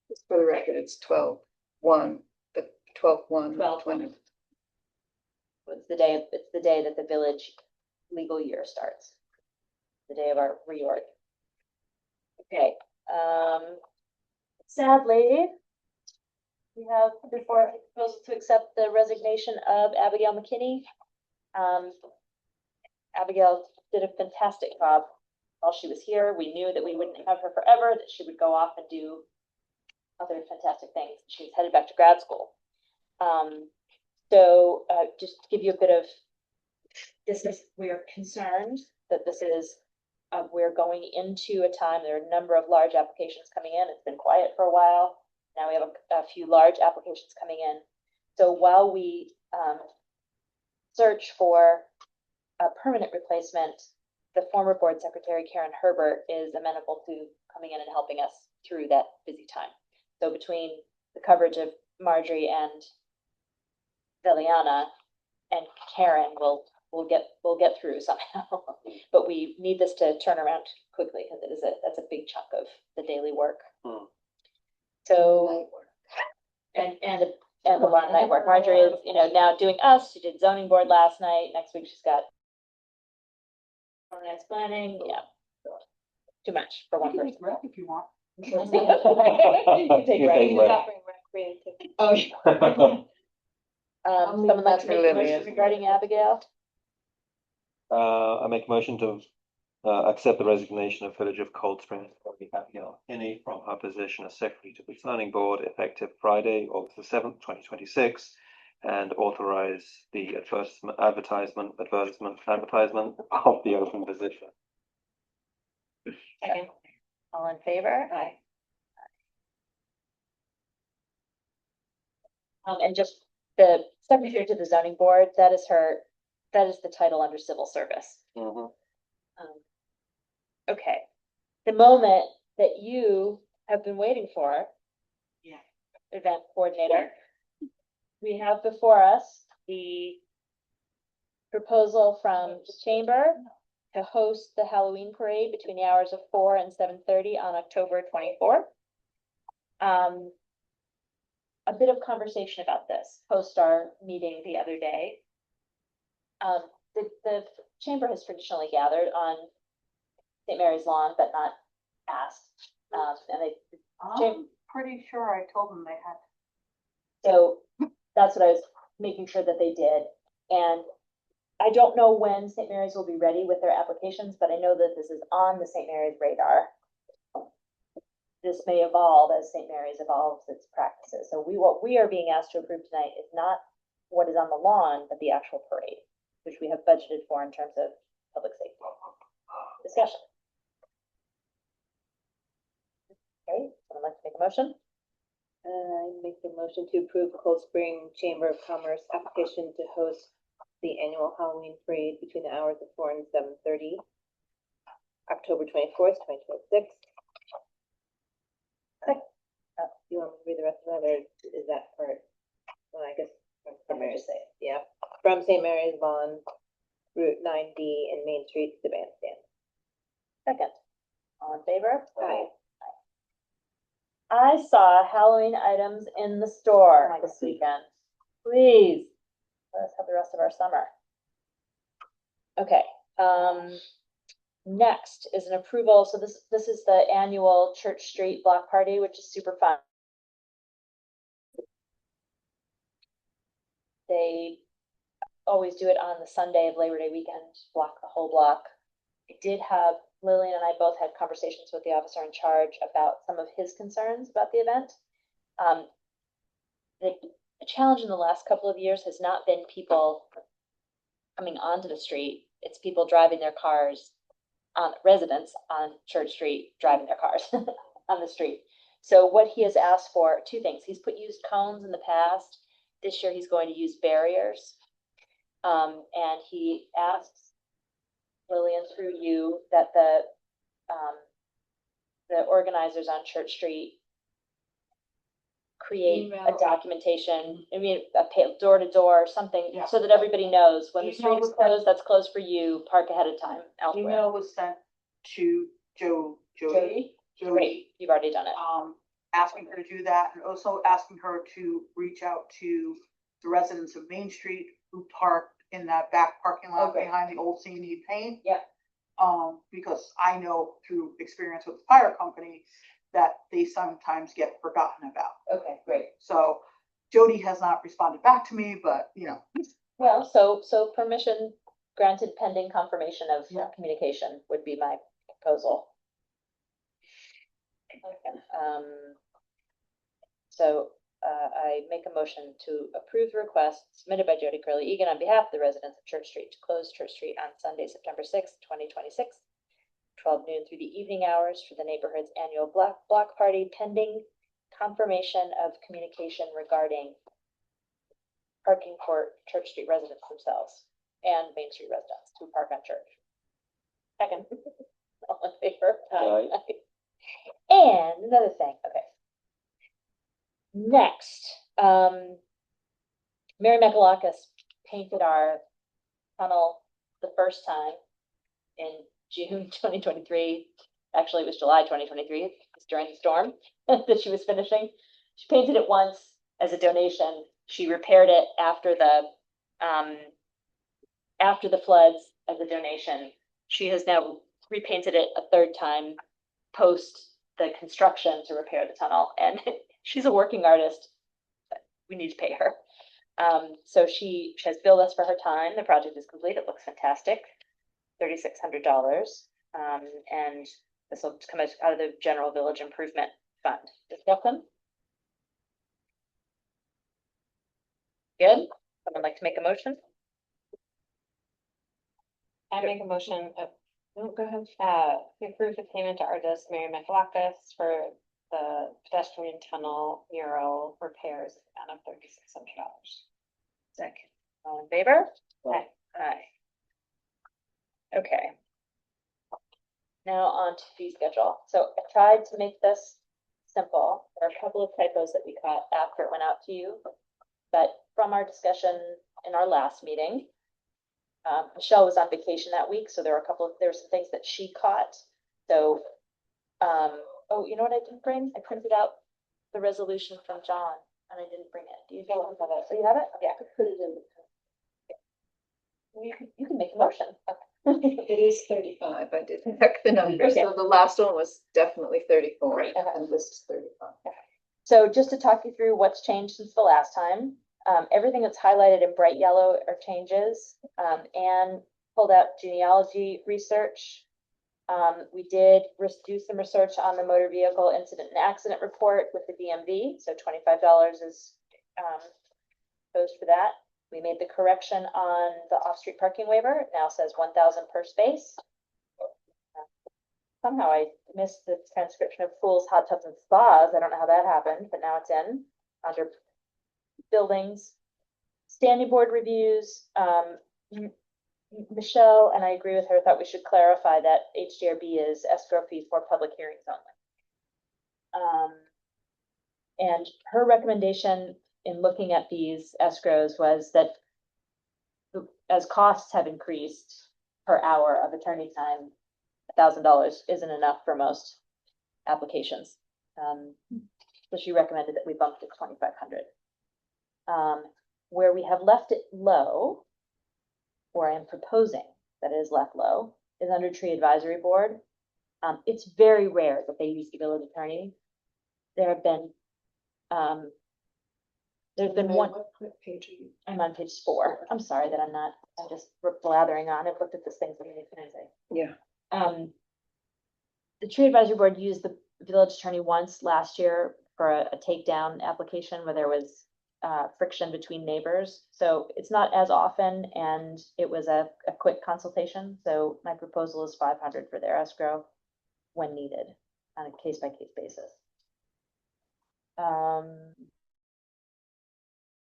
Just for the record, it's 12/1, the 12/1. 12/1. It's the day that the village legal year starts. The day of our reorg. Okay, sadly, we have before us a proposal to accept the resignation of Abigail McKinney. Abigail did a fantastic job while she was here. We knew that we wouldn't have her forever, that she would go off and do other fantastic things. She's headed back to grad school. Just to give you a bit of, we are concerned that this is, we're going into a time, there are a number of large applications coming in. It's been quiet for a while. Now we have a few large applications coming in. So while we search for a permanent replacement, the former board secretary, Karen Herbert, is amenable to coming in and helping us through that busy time. So between the coverage of Marjorie and Veliana and Karen, we'll get through somehow. But we need this to turn around quickly because that's a big chunk of the daily work. Hmm. So, and a lot of night work. Marjorie is, now doing us. She did zoning board last night. Next week she's got organized planning. Yeah. Too much for one person. If you want. You can take You rec. take rec. Oh, yeah. Someone like to make a Lily, motion isn't it? regarding Abigail? I make a motion to accept the resignation of Village of Cold Spring Abigail Kinney from her position as Secretary to the Planning Board effective Friday, August the 7th, 2026, and authorize the advertisement of the open position. Second. All in favor? Aye. And just the secretary to the zoning board, that is the title under civil service. Mhm. Okay, the moment that you have been waiting for. Yeah. Event coordinator. We have before us the proposal from the chamber to host the Halloween parade between the hours of 4 and 7:30 on October 24th. A bit of conversation about this post our meeting the other day. The chamber has traditionally gathered on St. Mary's lawn, but not asked. And they, I'm pretty sure I told them they had. so that's what I was making sure that they did. And I don't know when St. Mary's will be ready with their applications, but I know that this is on the St. Mary's radar. This may evolve as St. Mary's evolves its practices. So what we are being asked to approve tonight is not what is on the lawn, but the actual parade, which we have budgeted for in terms of public safety discussion. Okay, someone like to make a motion? I make the motion to approve Cold Spring Chamber of Commerce application to host the annual Halloween parade between the hours of 4 and 7:30, October 24th, 2026. Do you want me to read the rest of that, or is that part? Well, I guess from Mary's, yeah, from St. Mary's Lawn, Route 9D and Main Street to the bandstand. Second. All in favor? Aye. I saw Halloween items in the store this weekend. Please, let us have the rest of our summer. Okay, next is an approval. So this is the annual Church Street block party, which is super fun. They always do it on the Sunday of Labor Day weekend, block the whole block. I did have, Lillian and I both had conversations with the officer in charge about some of his concerns about the event. The challenge in the last couple of years has not been people coming onto the street. It's people driving their cars residents on Church Street, driving their cars on the street. So what he has asked for, two things. He's used cones in the past. This year he's going to use barriers. And he asks Lillian through you that the organizers on Church Street create a documentation, a door to door, something, Yeah. so that everybody knows when the Email street is was closed, that's closed for you, park ahead of time elsewhere. Email was sent to Jody, Great, you've already done it. asking her to do that, and also asking her to reach out to the residents of Main Street who park in that back parking lot Okay. behind the old C&E paint. Yeah. Because I know through experience with the fire company that they sometimes get forgotten about. Okay, great. So Jody has not responded back to me, but Well, so permission granted pending confirmation of Yeah. communication would be my proposal. Okay, so I make a motion to approve the request submitted by Jody Curley Egan on behalf of the residents of Church Street to close Church Street on Sunday, September 6th, 2026, 12 noon through the evening hours for the neighborhood's annual block party pending confirmation of communication regarding parking for Church Street residents themselves and Main Street residents who park on Church. Second. All in favor? Aye. And another thing, okay. Next, Mary Michaelakis painted our tunnel the first time in June 2023. Actually, it was July 2023, it's during the storm that she was finishing. She painted it once as a donation. She repaired it after the floods as a donation. She has now repainted it a third time post the construction to repair the tunnel. And she's a working artist. We need to pay her. So she has billed us for her time. The project is complete. It looks fantastic. $3,600. And this will come out of the general village improvement fund. Discussion? Good. Someone like to make a motion? I make a motion, Oh, go ahead. to approve the payment to artist Mary Michaelakis for the pedestrian tunnel mural repairs and of $3,600. Second. All in favor? Aye. Aye. Okay. Now on to fee schedule. So I tried to make this simple. There are a couple of typos that we caught after it went out to you. But from our discussion in our last meeting, Michelle was on vacation that week, so there were some things that she caught. So, oh, you know what I didn't bring? I printed out the resolution from John and I didn't bring it. Do you have it? So you have it? Yeah. Put it in. You can make a motion. It is 35. I did check the numbers. So the last one was definitely 34 Right. and this is 35. So just to talk you through what's changed since the last time, everything that's highlighted in bright yellow are changes. And pulled out genealogy research. We did do some research on the motor vehicle incident and accident report with the DMV. So $25 is goes for that. We made the correction on the off-street parking waiver. It now says 1,000 per space. Somehow I missed the transcription of pools, hot tubs, and spas. I don't know how that happened, but now it's in under buildings. Standing board reviews. Michelle, and I agree with her, thought we should clarify that HDRB is escrow fee for public hearings only. And her recommendation in looking at these escrows was that as costs have increased per hour of attorney time, $1,000 isn't enough for most applications. So she recommended that we bump to 2,500. Where we have left it low, or I am proposing that it is left low, is under tree advisory board. It's very rare that they use the village attorney. There have been, there's been one. What page are you? I'm on page 4. I'm sorry that I'm just blathering on. I've looked at this thing for many times. Yeah. The tree advisory board used the village attorney once last year for a takedown application where there was friction between neighbors. So it's not as often, and it was a quick consultation. So my proposal is 500 for their escrow when needed on a case-by-case basis.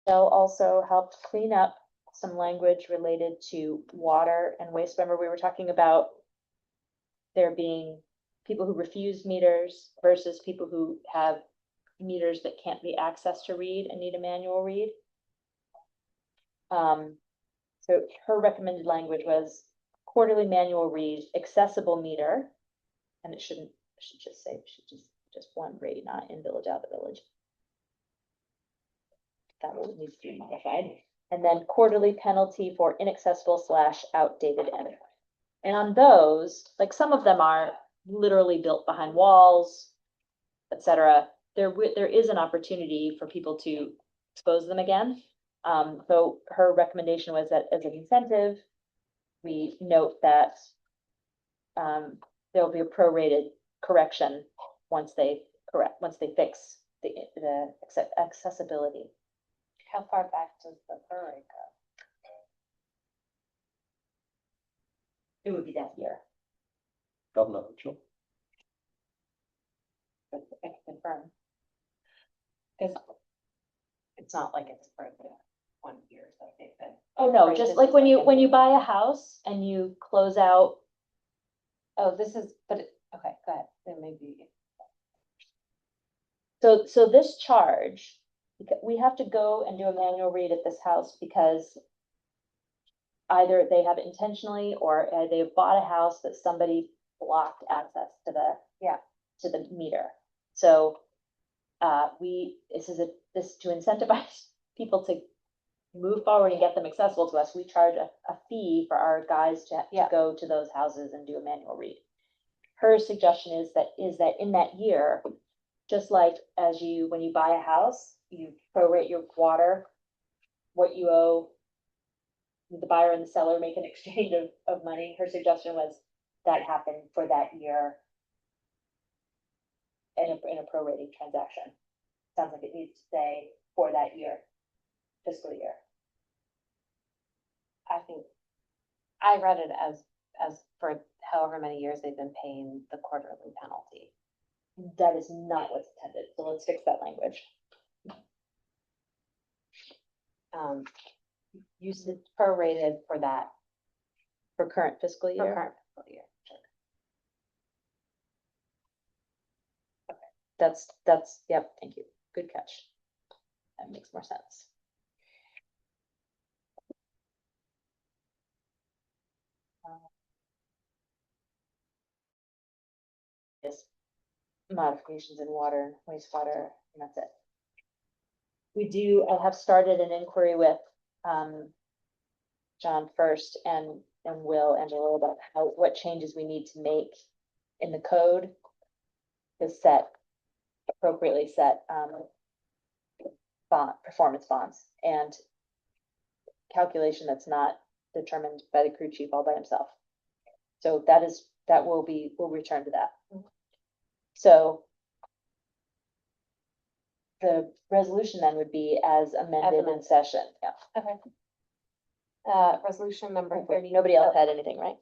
They'll also help clean up some language related to water and waste. Remember, we were talking about there being people who refuse meters versus people who have meters that can't be accessed to read and need a manual read. So her recommended language was quarterly manual read, accessible meter, and it should just say just one rate, not in village, out of the village. That one needs to be modified. And then quarterly penalty for inaccessible / outdated energy. And on those, like some of them are literally built behind walls, etc. There is an opportunity for people to expose them again. So her recommendation was that as an incentive, we note that there'll be a prorated correction once they fix the accessibility. How far back does the prorate go? It would be that year, Governor Mitchell. but I can confirm. Because It's not like it's for the 1 year, so they said. oh no, Right, just this like is when like you a- buy a house and you close out. Oh, this is, but, okay, go ahead, there may be. So this charge, we have to go and do a manual read at this house because either they have intentionally or they've bought a house that somebody blocked access to the, to the meter. So this to incentivize people to move forward and get them accessible to us, we charge a fee for our guys to go to those houses and do a manual read. Her suggestion is that in that year, just like when you buy a house, you prorate your water, what you owe, the buyer and the seller make an exchange of money. Her suggestion was that happen for that year in a prorating transaction. Sounds like it needs to say for that year, fiscal year. I think, I read it as for however many years they've been paying the quarterly penalty. That is not what's intended, so let's fix that language. Use it prorated for that, For current fiscal for year, current fiscal year. yep, thank you, good catch. That makes more sense. Is modifications in water, wastewater, and that's it. I have started an inquiry with, John first and Will Angelo about what changes we need to make in the code to appropriately set, performance bonds and calculation that's not determined by the crew chief all by himself. So we'll return to that. So the resolution then would be as amended in session, yeah. Okay. Resolution number 30. Nobody else had anything, right?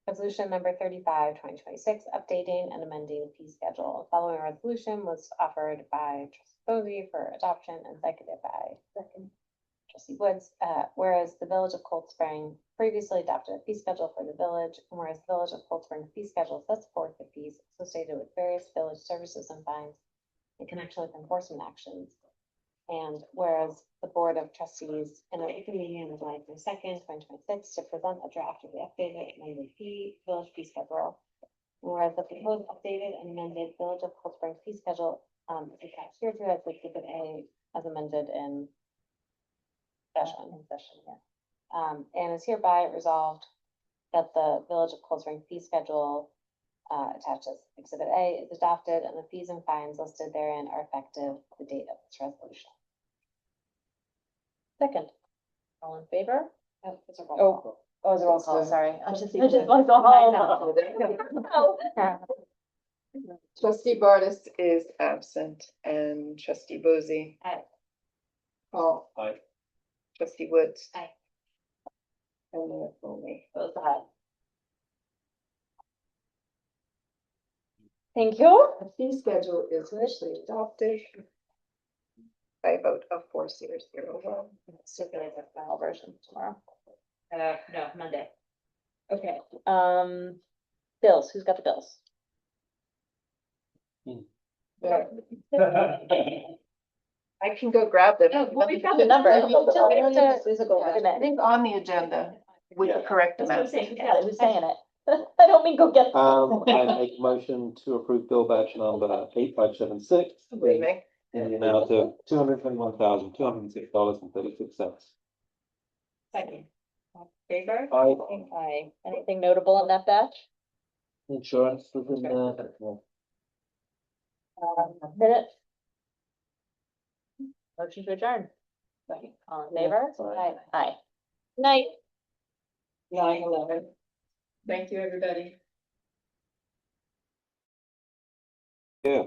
Resolution number 35, 2026, updating and amending fee schedule. The following resolution was offered by Trustee Bovee for adoption and seconded by Trustee Woods. Whereas the Village of Cold Spring previously adopted a fee schedule for the village, and whereas the Village of Cold Spring fee schedule sets forth the fees associated with various village services and fines in connection with enforcement actions. And whereas the Board of Trustees in a meeting on July 22nd, 2026, to present a draft of the updated and amended village fee schedule. Whereas the proposed updated and amended Village of Cold Spring fee schedule is attached here to as Exhibit A as amended in session. And is hereby resolved that the Village of Cold Spring fee schedule attached as Exhibit A is adopted, and the fees and fines listed therein are effective the date of this resolution. Second, all in favor? It's a roll call. Oh, it's a roll call, It's a- sorry. I just want to go home. Trustee Bartis is absent and trustee Bosey. Aye. Paul. Aye. Trustee Woods. Aye. And Mayor Foley. Both aye. Thank you. The fee schedule is officially adopted by a vote of 4-0. Circulate the final version tomorrow. No, Monday. Okay, bills, who's got the bills? I can go grab them. Oh, well, we've got the number. I don't Until we have have the to- physical. wait a minute. I think on the agenda with the correct That's what I'm amount. saying, who's saying it? I don't mean go get. I make a motion to approve bill batch number 8576 Leaving. in the amount of $221,206.36. Second. Favor? Aye. Aye. Anything notable in that batch? Insurance was in there. Minutes? Motion to adjourn. All in favor? Aye. Aye. Night. 9/11. Thank you, everybody. Yeah.